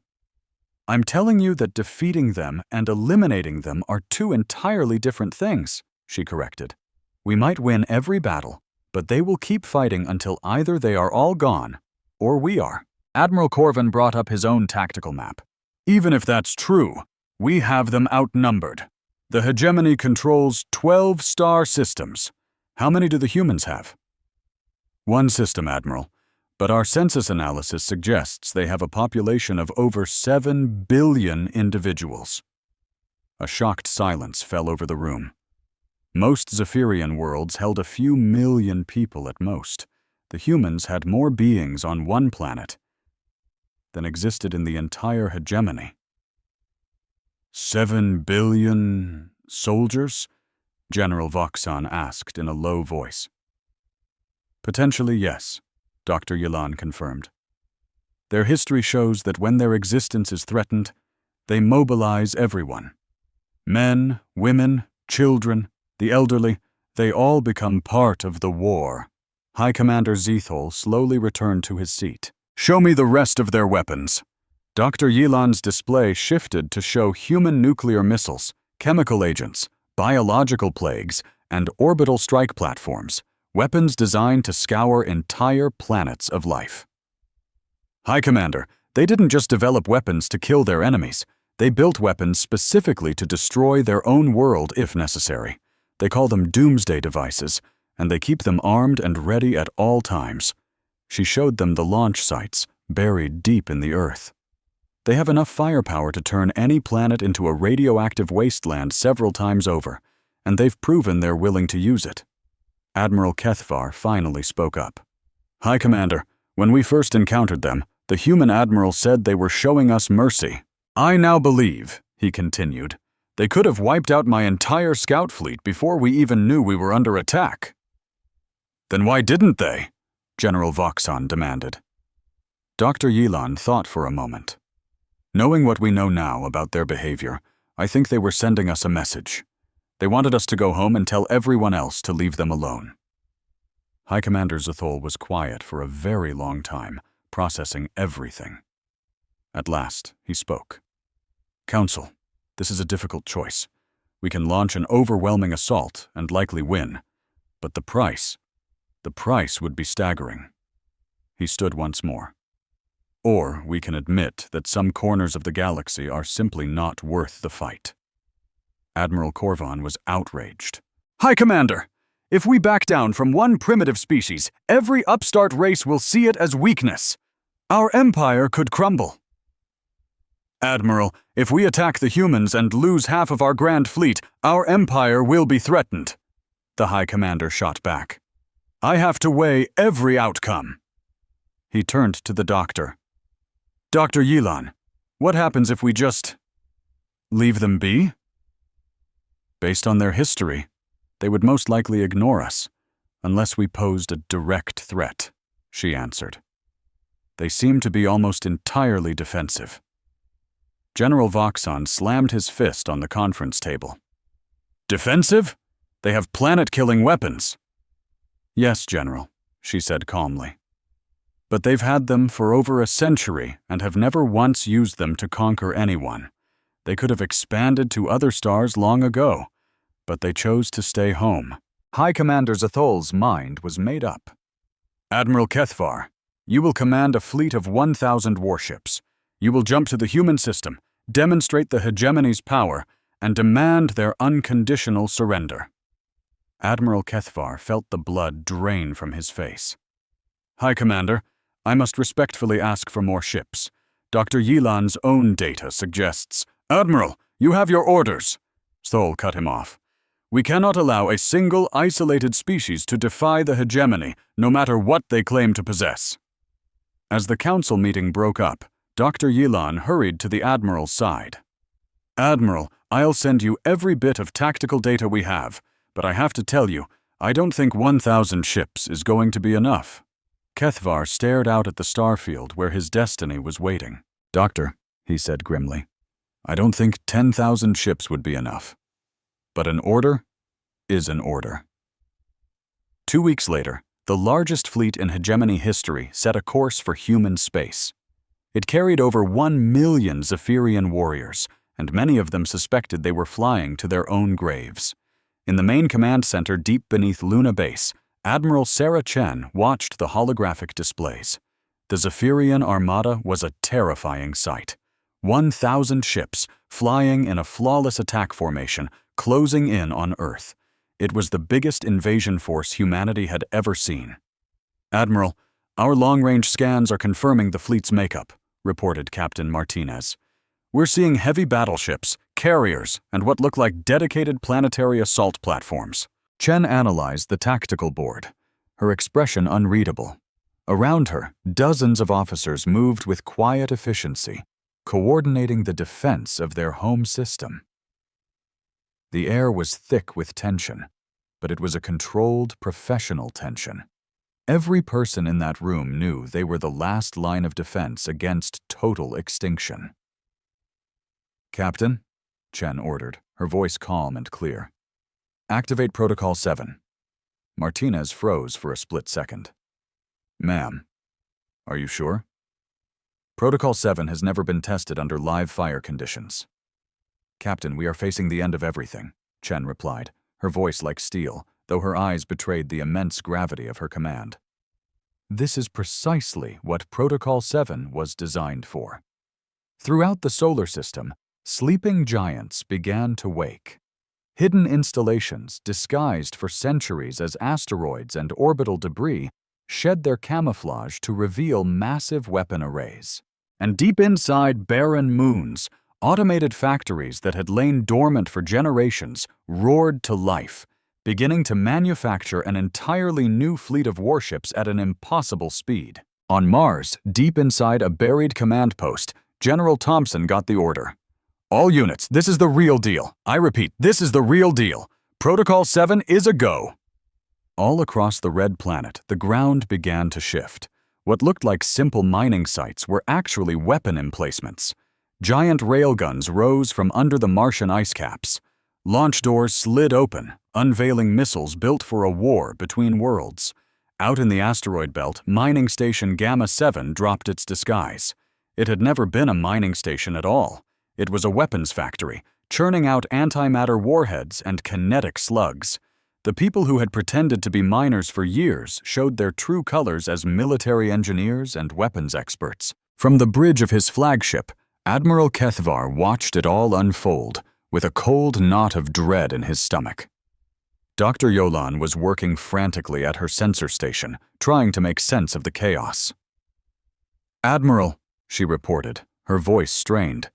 I'm telling you that defeating them and eliminating them are two entirely different things, she corrected. We might win every battle, but they will keep fighting until either they are all gone, or we are. Admiral Corvan brought up his own tactical map. Even if that's true, we have them outnumbered. The hegemony controls 12 star systems. How many do the humans have? One system, Admiral. But our census analysis suggests they have a population of over 7 billion individuals. A shocked silence fell over the room. Most Zephyrian worlds held a few million people at most. The humans had more beings on one planet than existed in the entire hegemony. 7 billion soldiers? General Voxon asked in a low voice. Potentially, yes, Dr. Yelan confirmed. Their history shows that when their existence is threatened, They mobilize everyone. Men, women, children, the elderly, they all become part of the war. High Commander Zethol slowly returned to his seat. Show me the rest of their weapons. Dr. Yilan's display shifted to show human nuclear missiles, chemical agents, biological plagues, and orbital strike platforms, weapons designed to scour entire planets of life. High Commander, they didn't just develop weapons to kill their enemies. They built weapons specifically to destroy their own world if necessary. They call them doomsday devices, and they keep them armed and ready at all times. She showed them the launch sites, buried deep in the earth. They have enough firepower to turn any planet into a radioactive wasteland several times over, and they've proven they're willing to use it. Admiral Kethvar finally spoke up. High Commander, when we first encountered them, the human admiral said they were showing us mercy. I now believe, he continued, they could have wiped out my entire scout fleet before we even knew we were under attack. Then why didn't they? General Voxon demanded. Dr. Yilan thought for a moment. Knowing what we know now about their behavior, I think they were sending us a message. They wanted us to go home and tell everyone else to leave them alone. High Commander Zethol was quiet for a very long time, processing everything. At last, he spoke. Council, this is a difficult choice. We can launch an overwhelming assault and likely win, but the price would be staggering. He stood once more. Or we can admit that some corners of the galaxy are simply not worth the fight. Admiral Korvan was outraged. High Commander, if we back down from one primitive species, every upstart race will see it as weakness. Our empire could crumble. Admiral, if we attack the humans and lose half of our grand fleet, our empire will be threatened. The High Commander shot back. I have to weigh every outcome. He turned to the doctor. Dr. Yilan, what happens if we just leave them be? Based on their history, they would most likely ignore us, unless we posed a direct threat, she answered. They seem to be almost entirely defensive. General Voxon slammed his fist on the conference table. Defensive? They have planet-killing weapons. Yes, General, she said calmly. But they've had them for over a century and have never once used them to conquer anyone. They could have expanded to other stars long ago, but they chose to stay home. High Commander Zethol's mind was made up. Admiral Kethvar, you will command a fleet of 1,000 warships. You will jump to the human system, demonstrate the hegemony's power, and demand their unconditional surrender. Admiral Kethvar felt the blood drain from his face. High Commander, I must respectfully ask for more ships. Dr. Yilan's own data suggests— Admiral, you have your orders. Thol cut him off. We cannot allow a single isolated species to defy the hegemony, no matter what they claim to possess. As the council meeting broke up, Dr. Yilan hurried to the Admiral's side. Admiral, I'll send you every bit of tactical data we have, but I have to tell you, I don't think 1,000 ships is going to be enough. Kethvar stared out at the starfield where his destiny was waiting. Doctor, he said grimly, I don't think 10,000 ships would be enough. But an order is an order. 2 weeks later, the largest fleet in hegemony history set a course for human space. It carried over 1 million Zephyrian warriors, and many of them suspected they were flying to their own graves. In the main command center deep beneath Luna Base, Admiral Sarah Chen watched the holographic displays. The Zephyrian armada was a terrifying sight. 1,000 ships, flying in a flawless attack formation, closing in on Earth. It was the biggest invasion force humanity had ever seen. Admiral, our long-range scans are confirming the fleet's makeup, reported Captain Martinez. We're seeing heavy battleships, carriers, and what look like dedicated planetary assault platforms. Chen analyzed the tactical board, her expression unreadable. Around her, dozens of officers moved with quiet efficiency, coordinating the defense of their home system. The air was thick with tension, but it was a controlled, professional tension. Every person in that room knew they were the last line of defense against total extinction. Captain, Chen ordered, her voice calm and clear. Activate Protocol 7. Martinez froze for a split second. Ma'am, are you sure? Protocol 7 has never been tested under live fire conditions. Captain, we are facing the end of everything, Chen replied, her voice like steel, though her eyes betrayed the immense gravity of her command. This is precisely what Protocol 7 was designed for. Throughout the solar system, sleeping giants began to wake. Hidden installations, disguised for centuries as asteroids and orbital debris, shed their camouflage to reveal massive weapon arrays. And deep inside barren moons, automated factories that had lain dormant for generations roared to life, beginning to manufacture an entirely new fleet of warships at an impossible speed. On Mars, deep inside a buried command post, General Thompson got the order. All units, this is the real deal. I repeat, this is the real deal. Protocol 7 is a go. All across the red planet, the ground began to shift. What looked like simple mining sites were actually weapon emplacements. Giant railguns rose from under the Martian ice caps. Launch doors slid open, unveiling missiles built for a war between worlds. Out in the asteroid belt, mining station Gamma 7 dropped its disguise. It had never been a mining station at all. It was a weapons factory, churning out antimatter warheads and kinetic slugs. The people who had pretended to be miners for years showed their true colors as military engineers and weapons experts. From the bridge of his flagship, Admiral Kethvar watched it all unfold, with a cold knot of dread in his stomach. Dr. Yolan was working frantically at her sensor station, trying to make sense of the chaos. "Admiral," she reported, her voice strained.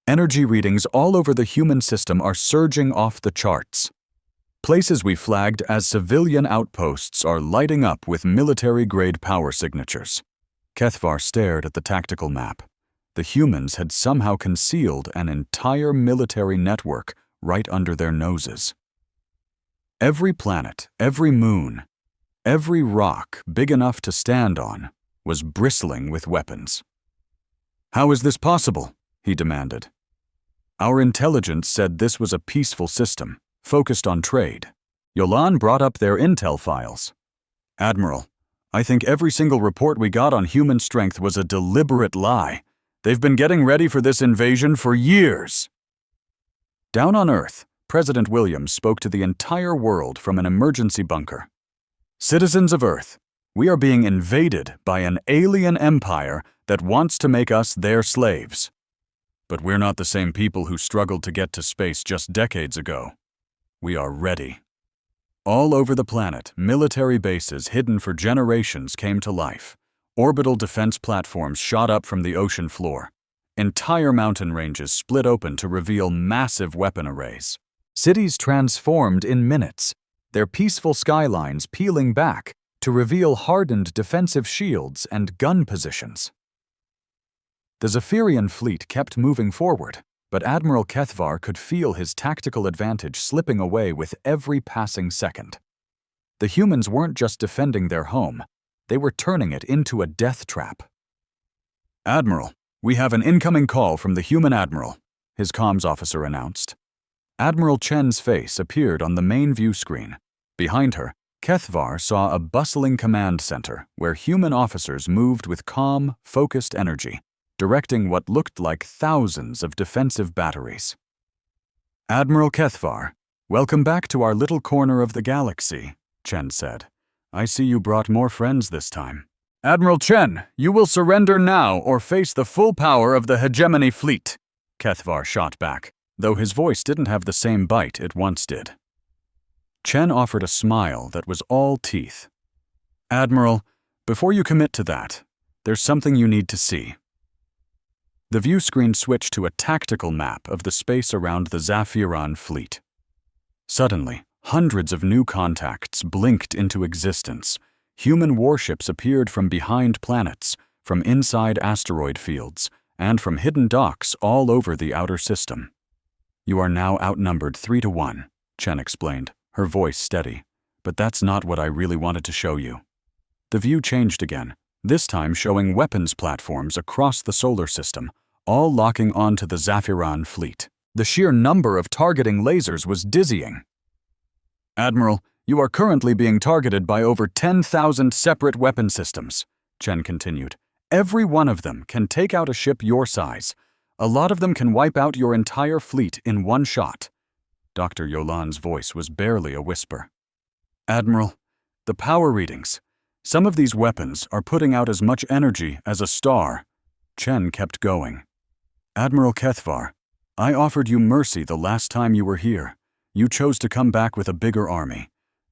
"Energy readings all over the human system are surging off the charts. Places we flagged as civilian outposts are lighting up with military-grade power signatures." Kethvar stared at the tactical map. The humans had somehow concealed an entire military network right under their noses. Every planet, every moon, every rock big enough to stand on was bristling with weapons. "How is this possible?" he demanded. "Our intelligence said this was a peaceful system, focused on trade." Yolan brought up their intel files. "Admiral, I think every single report we got on human strength was a deliberate lie. They've been getting ready for this invasion for years." Down on Earth, President Williams spoke to the entire world from an emergency bunker. "Citizens of Earth, we are being invaded by an alien empire that wants to make us their slaves. But we're not the same people who struggled to get to space just decades ago. We are ready." All over the planet, military bases hidden for generations came to life. Orbital defense platforms shot up from the ocean floor. Entire mountain ranges split open to reveal massive weapon arrays. Cities transformed in minutes, their peaceful skylines peeling back to reveal hardened defensive shields and gun positions. The Zephyrian fleet kept moving forward, but Admiral Kethvar could feel his tactical advantage slipping away with every passing second. The humans weren't just defending their home, they were turning it into a death trap. "Admiral, we have an incoming call from the human admiral," his comms officer announced. Admiral Chen's face appeared on the main view screen. Behind her, Kethvar saw a bustling command center where human officers moved with calm, focused energy, directing what looked like thousands of defensive batteries. "Admiral Kethvar, welcome back to our little corner of the galaxy," Chen said. "I see you brought more friends this time." "Admiral Chen, you will surrender now or face the full power of the hegemony fleet," Kethvar shot back, though his voice didn't have the same bite it once did. Chen offered a smile that was all teeth. "Admiral, before you commit to that, there's something you need to see." The view screen switched to a tactical map of the space around the Zephyrian fleet. Suddenly, hundreds of new contacts blinked into existence. Human warships appeared from behind planets, from inside asteroid fields, and from hidden docks all over the outer system. "You are now outnumbered 3-1, Chen explained, her voice steady. "But that's not what I really wanted to show you." The view changed again, this time showing weapons platforms across the solar system, all locking onto the Zaphiran fleet. The sheer number of targeting lasers was dizzying. "Admiral, you are currently being targeted by over 10,000 separate weapon systems," Chen continued. "Every one of them can take out a ship your size. A lot of them can wipe out your entire fleet in one shot." Dr. Yolan's voice was barely a whisper. "Admiral, the power readings. Some of these weapons are putting out as much energy as a star." Chen kept going. "Admiral Kethvar, I offered you mercy the last time you were here. You chose to come back with a bigger army.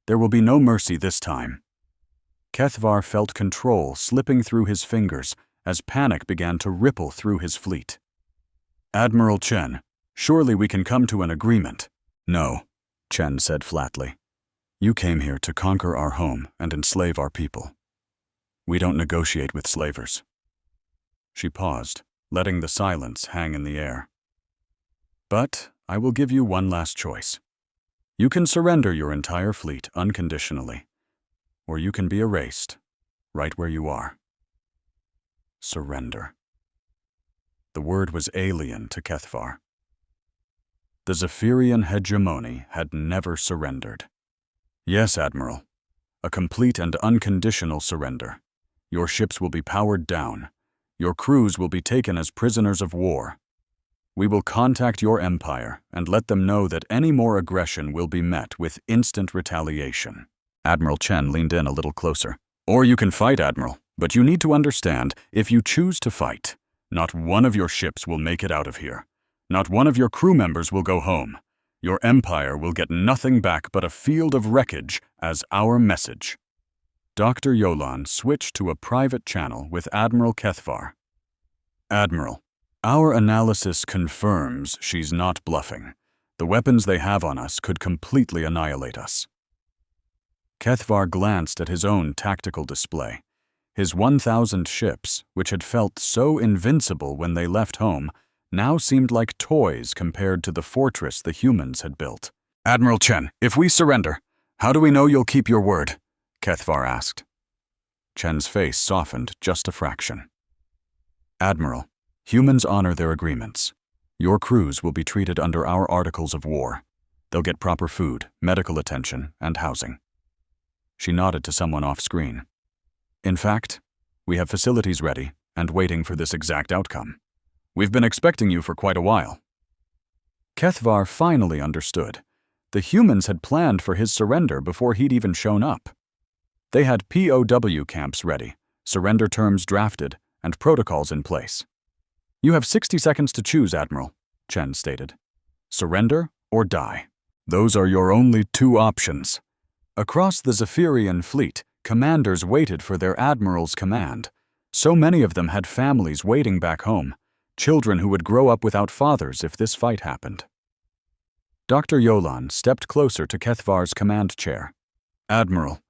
There will be no mercy this time." Kethvar felt control slipping through his fingers as panic began to ripple through his fleet. "Admiral Chen, surely we can come to an agreement." "No," Chen said flatly. "You came here to conquer our home and enslave our people. We don't negotiate with slavers." She paused, letting the silence hang in the air. "But I will give you one last choice. You can surrender your entire fleet unconditionally, or you can be erased, right where you are." Surrender. The word was alien to Kethvar. The Zephyrian hegemony had never surrendered. "Yes, Admiral. A complete and unconditional surrender. Your ships will be powered down. Your crews will be taken as prisoners of war. We will contact your empire and let them know that any more aggression will be met with instant retaliation." Admiral Chen leaned in a little closer. "Or you can fight, Admiral, but you need to understand, if you choose to fight, not one of your ships will make it out of here. Not one of your crew members will go home. Your empire will get nothing back but a field of wreckage as our message." Dr. Yolan switched to a private channel with Admiral Kethvar. "Admiral, our analysis confirms she's not bluffing. The weapons they have on us could completely annihilate us." Kethvar glanced at his own tactical display. His 1,000 ships, which had felt so invincible when they left home, now seemed like toys compared to the fortress the humans had built. "Admiral Chen, if we surrender, how do we know you'll keep your word?" Kethvar asked. Chen's face softened just a fraction. "Admiral, humans honor their agreements. Your crews will be treated under our articles of war. They'll get proper food, medical attention, and housing." She nodded to someone off-screen. "In fact, we have facilities ready and waiting for this exact outcome. We've been expecting you for quite a while." Kethvar finally understood. The humans had planned for his surrender before he'd even shown up. They had POW camps ready, surrender terms drafted, and protocols in place. "You have 60 seconds to choose, Admiral," Chen stated. "Surrender or die. Those are your only two options." Across the Zephyrian fleet, commanders waited for their admiral's command. So many of them had families waiting back home, children who would grow up without fathers if this fight happened. Dr. Yolan stepped closer to Kethvar's command chair. "Admiral,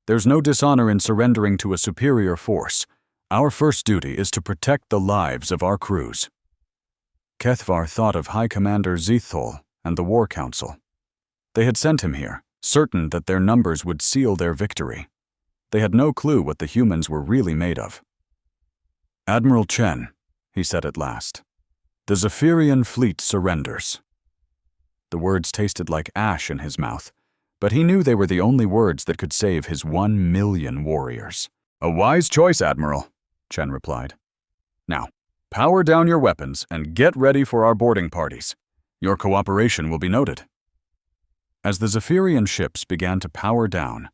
there's no dishonor in surrendering to a superior force. Our first duty is to protect the lives of our crews." Kethvar thought of High Commander Zethol and the War Council. They had sent him here, certain that their numbers would seal their victory. They had no clue what the humans were really made of. "Admiral Chen," he said at last, "the Zephyrian fleet surrenders." The words tasted like ash in his mouth, but he knew they were the only words that could save his 1,000,000 warriors. "A wise choice, Admiral," Chen replied. "Now, power down your weapons and get ready for our boarding parties. Your cooperation will be noted." As the Zephyrian ships began to power down,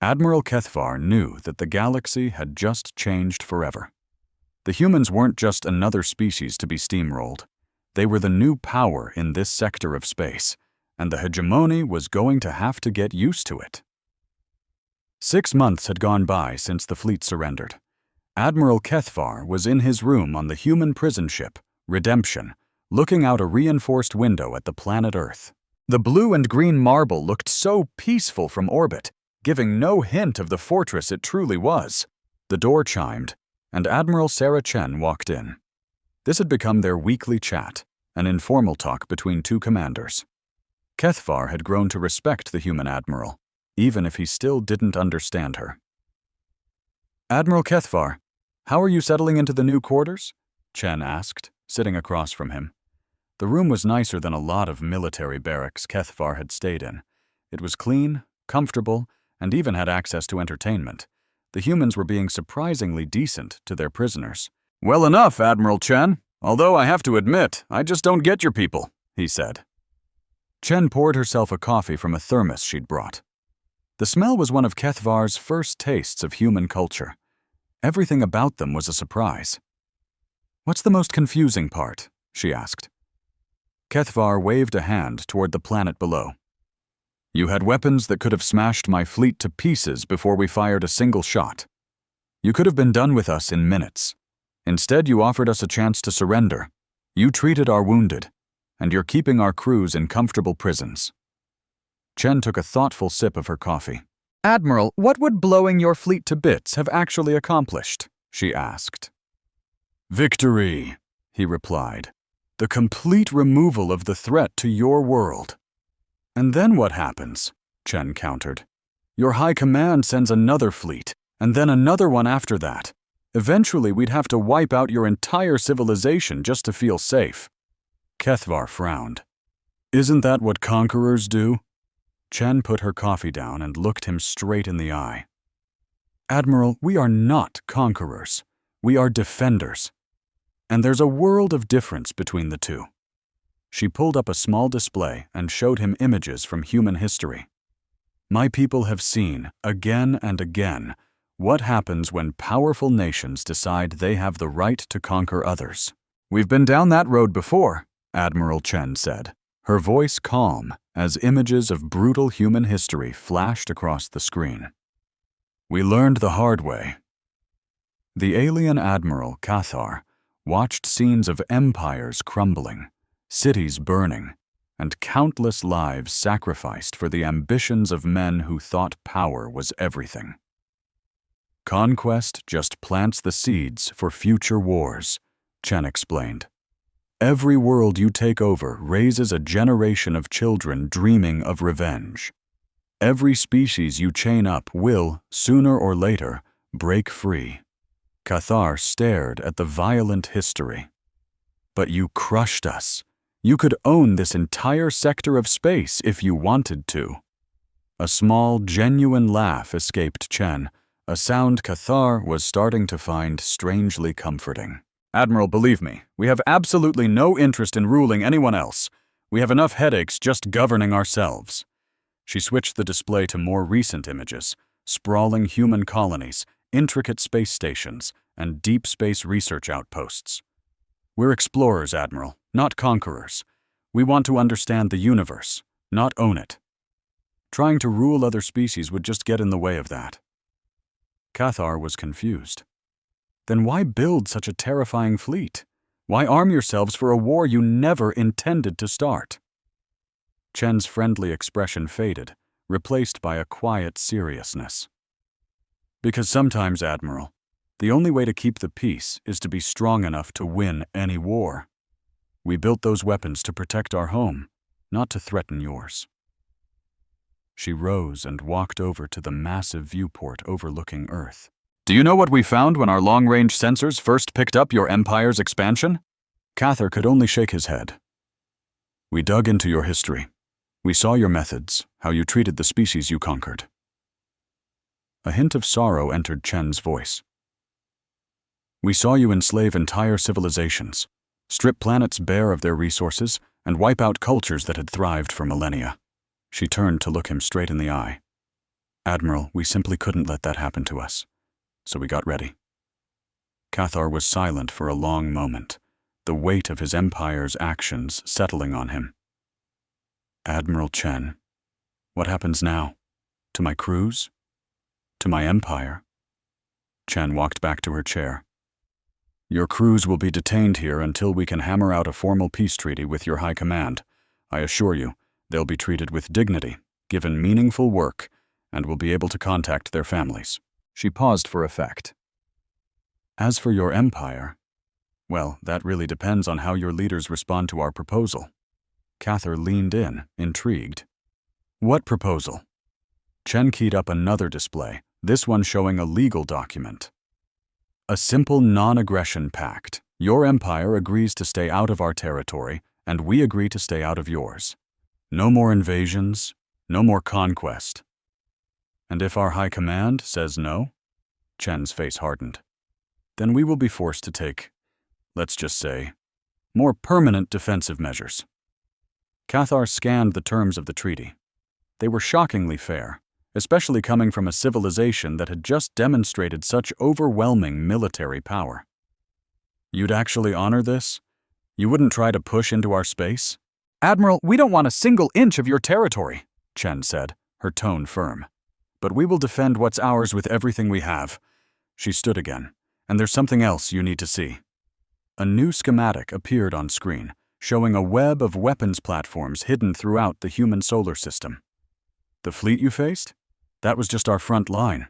Admiral Kethvar knew that the galaxy had just changed forever. The humans weren't just another species to be steamrolled. They were the new power in this sector of space, and the hegemony was going to have to get used to it. 6 months had gone by since the fleet surrendered. Admiral Kethvar was in his room on the human prison ship, Redemption, looking out a reinforced window at the planet Earth. The blue and green marble looked so peaceful from orbit, giving no hint of the fortress it truly was. The door chimed, and Admiral Sarah Chen walked in. This had become their weekly chat, an informal talk between two commanders. Kethvar had grown to respect the human admiral, even if he still didn't understand her. "Admiral Kethvar, how are you settling into the new quarters?" Chen asked, sitting across from him. The room was nicer than a lot of military barracks Kethvar had stayed in. It was clean, comfortable, and even had access to entertainment. The humans were being surprisingly decent to their prisoners. "Well enough, Admiral Chen. Although I have to admit, I just don't get your people," he said. Chen poured herself a coffee from a thermos she'd brought. The smell was one of Kethvar's first tastes of human culture. Everything about them was a surprise. "What's the most confusing part?" she asked. Kethvar waved a hand toward the planet below. "You had weapons that could have smashed my fleet to pieces before we fired a single shot. You could have been done with us in minutes. Instead, you offered us a chance to surrender. You treated our wounded, and you're keeping our crews in comfortable prisons." Chen took a thoughtful sip of her coffee. "Admiral, what would blowing your fleet to bits have actually accomplished?" she asked. "Victory," he replied. "The complete removal of the threat to your world." "And then what happens?" Chen countered. "Your high command sends another fleet, and then another one after that. Eventually, we'd have to wipe out your entire civilization just to feel safe." Kethvar frowned. "Isn't that what conquerors do?" Chen put her coffee down and looked him straight in the eye. "Admiral, we are not conquerors. We are defenders. And there's a world of difference between the two." She pulled up a small display and showed him images from human history. "My people have seen, again and again, what happens when powerful nations decide they have the right to conquer others." "We've been down that road before," Admiral Chen said, her voice calm as images of brutal human history flashed across the screen. "We learned the hard way." The alien Admiral Cathar watched scenes of empires crumbling, cities burning, and countless lives sacrificed for the ambitions of men who thought power was everything. "Conquest just plants the seeds for future wars," Chen explained. "Every world you take over raises a generation of children dreaming of revenge. Every species you chain up will, sooner or later, break free." Cathar stared at the violent history. "But you crushed us. You could own this entire sector of space if you wanted to." A small, genuine laugh escaped Chen, a sound Cathar was starting to find strangely comforting. "Admiral, believe me, we have absolutely no interest in ruling anyone else. We have enough headaches just governing ourselves." She switched the display to more recent images, sprawling human colonies, intricate space stations, and deep space research outposts. "We're explorers, Admiral, not conquerors. We want to understand the universe, not own it. Trying to rule other species would just get in the way of that." Cathar was confused. "Then why build such a terrifying fleet? Why arm yourselves for a war you never intended to start?" Chen's friendly expression faded, replaced by a quiet seriousness. "Because sometimes, Admiral, the only way to keep the peace is to be strong enough to win any war. We built those weapons to protect our home, not to threaten yours." She rose and walked over to the massive viewport overlooking Earth. "Do you know what we found when our long-range sensors first picked up your empire's expansion?" Cathar could only shake his head. "We dug into your history. We saw your methods, how you treated the species you conquered." A hint of sorrow entered Chen's voice. "We saw you enslave entire civilizations, strip planets bare of their resources, and wipe out cultures that had thrived for millennia." She turned to look him straight in the eye. "Admiral, we simply couldn't let that happen to us, so we got ready." Cathar was silent for a long moment, the weight of his empire's actions settling on him. "Admiral Chen, what happens now? To my crews? To my empire?" Chen walked back to her chair. "Your crews will be detained here until we can hammer out a formal peace treaty with your high command. I assure you, they'll be treated with dignity, given meaningful work, and will be able to contact their families." She paused for effect. "As for your empire, well, that really depends on how your leaders respond to our proposal." Cathar leaned in, intrigued. "What proposal?" Chen keyed up another display, this one showing a legal document. "A simple non-aggression pact. Your empire agrees to stay out of our territory, and we agree to stay out of yours. No more invasions, no more conquest. And if our high command says no, Chen's face hardened, then we will be forced to take, let's just say, more permanent defensive measures. Cathar scanned the terms of the treaty. They were shockingly fair, especially coming from a civilization that had just demonstrated such overwhelming military power. You'd actually honor this? You wouldn't try to push into our space? Admiral, we don't want a single inch of your territory, Chen said, her tone firm. But we will defend what's ours with everything we have. She stood again, and there's something else you need to see. A new schematic appeared on screen, showing a web of weapons platforms hidden throughout the human solar system. The fleet you faced? That was just our front line.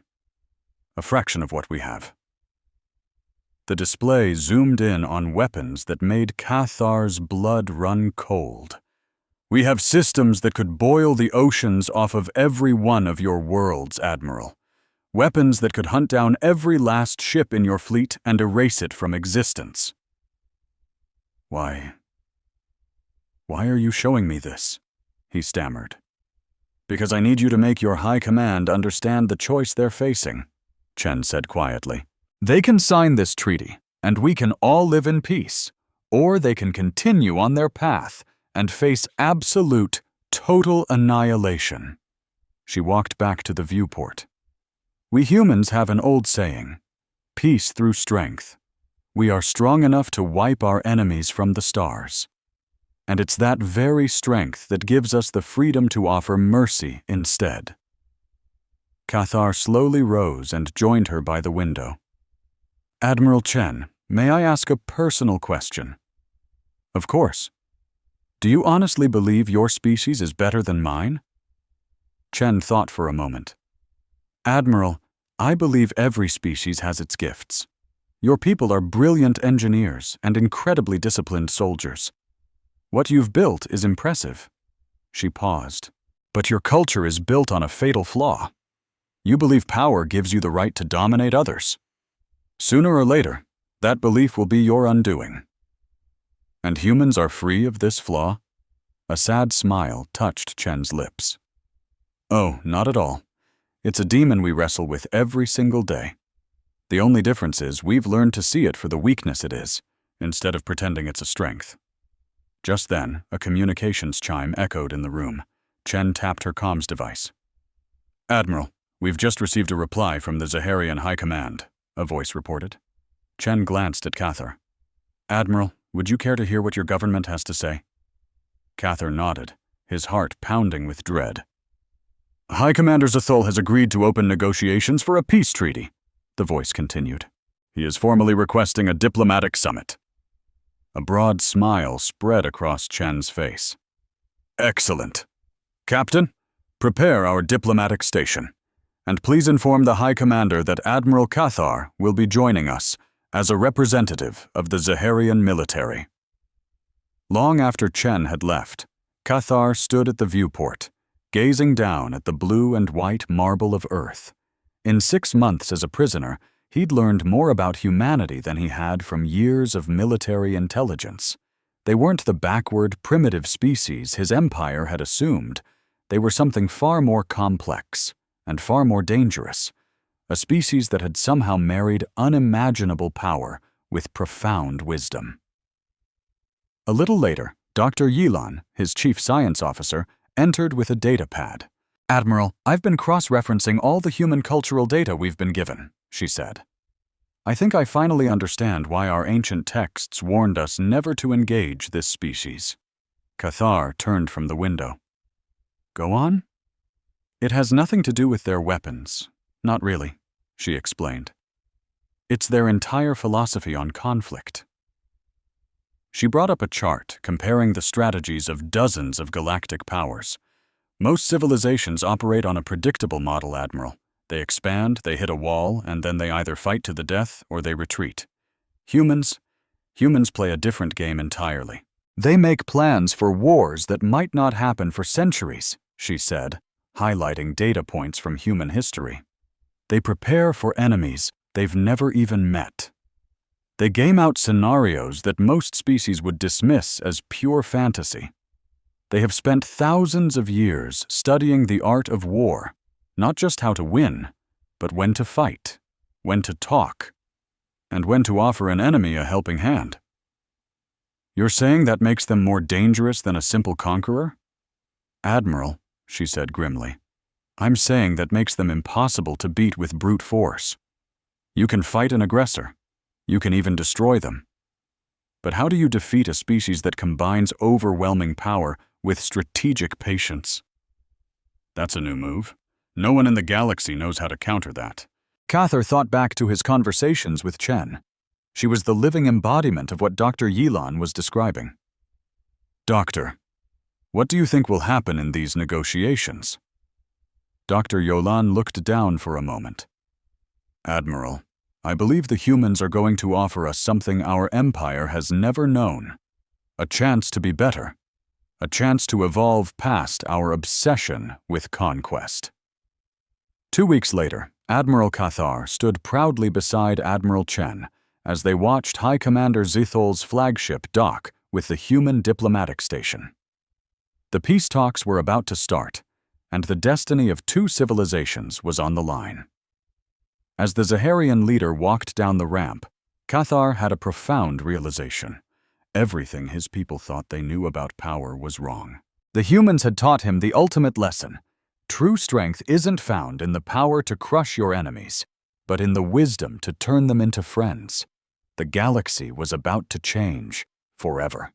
A fraction of what we have. The display zoomed in on weapons that made Cathar's blood run cold. We have systems that could boil the oceans off of every one of your worlds, Admiral. Weapons that could hunt down every last ship in your fleet and erase it from existence. Why are you showing me this? He stammered. Because I need you to make your high command understand the choice they're facing, Chen said quietly. They can sign this treaty, and we can all live in peace, or they can continue on their path and face absolute, total annihilation. She walked back to the viewport. We humans have an old saying, peace through strength. We are strong enough to wipe our enemies from the stars. And it's that very strength that gives us the freedom to offer mercy instead. Cathar slowly rose and joined her by the window. Admiral Chen, may I ask a personal question? Of course. Do you honestly believe your species is better than mine? Chen thought for a moment. Admiral, I believe every species has its gifts. Your people are brilliant engineers and incredibly disciplined soldiers. What you've built is impressive. She paused. But your culture is built on a fatal flaw. You believe power gives you the right to dominate others. Sooner or later, that belief will be your undoing. And humans are free of this flaw? A sad smile touched Chen's lips. Oh, not at all. It's a demon we wrestle with every single day. The only difference is we've learned to see it for the weakness it is, instead of pretending it's a strength. Just then, a communications chime echoed in the room. Chen tapped her comms device. Admiral, we've just received a reply from the Zaharian High Command, a voice reported. Chen glanced at Cathar. Admiral, would you care to hear what your government has to say? Cathar nodded, his heart pounding with dread. High Commander Zathul has agreed to open negotiations for a peace treaty, the voice continued. He is formally requesting a diplomatic summit. A broad smile spread across Chen's face. Excellent. Captain, prepare our diplomatic station, and please inform the High Commander that Admiral Cathar will be joining us as a representative of the Zaharian military. Long after Chen had left, Cathar stood at the viewport, gazing down at the blue and white marble of Earth. In 6 months as a prisoner, he'd learned more about humanity than he had from years of military intelligence. They weren't the backward, primitive species his empire had assumed. They were something far more complex and far more dangerous, a species that had somehow married unimaginable power with profound wisdom. A little later, Dr. Yilan, his chief science officer, entered with a data pad. Admiral, I've been cross-referencing all the human cultural data we've been given, she said. I think I finally understand why our ancient texts warned us never to engage this species. Cathar turned from the window. Go on? It has nothing to do with their weapons. Not really, she explained. It's their entire philosophy on conflict. She brought up a chart comparing the strategies of dozens of galactic powers. Most civilizations operate on a predictable model, Admiral. They expand, they hit a wall, and then they either fight to the death or they retreat. Humans play a different game entirely. They make plans for wars that might not happen for centuries, she said, highlighting data points from human history. They prepare for enemies they've never even met. They game out scenarios that most species would dismiss as pure fantasy. They have spent thousands of years studying the art of war, not just how to win, but when to fight, when to talk, and when to offer an enemy a helping hand. You're saying that makes them more dangerous than a simple conqueror? Admiral, she said grimly, I'm saying that makes them impossible to beat with brute force. You can fight an aggressor. You can even destroy them. But how do you defeat a species that combines overwhelming power with strategic patience? That's a new move. No one in the galaxy knows how to counter that. Cathar thought back to his conversations with Chen. She was the living embodiment of what Dr. Yilan was describing. Doctor, what do you think will happen in these negotiations? Dr. Yolan looked down for a moment. Admiral, I believe the humans are going to offer us something our empire has never known. A chance to be better. A chance to evolve past our obsession with conquest. 2 weeks later, Admiral Cathar stood proudly beside Admiral Chen as they watched High Commander Zithol's flagship dock with the human diplomatic station. The peace talks were about to start, and the destiny of 2 civilizations was on the line. As the Zaharian leader walked down the ramp, Cathar had a profound realization. Everything his people thought they knew about power was wrong. The humans had taught him the ultimate lesson. True strength isn't found in the power to crush your enemies, but in the wisdom to turn them into friends. The galaxy was about to change forever.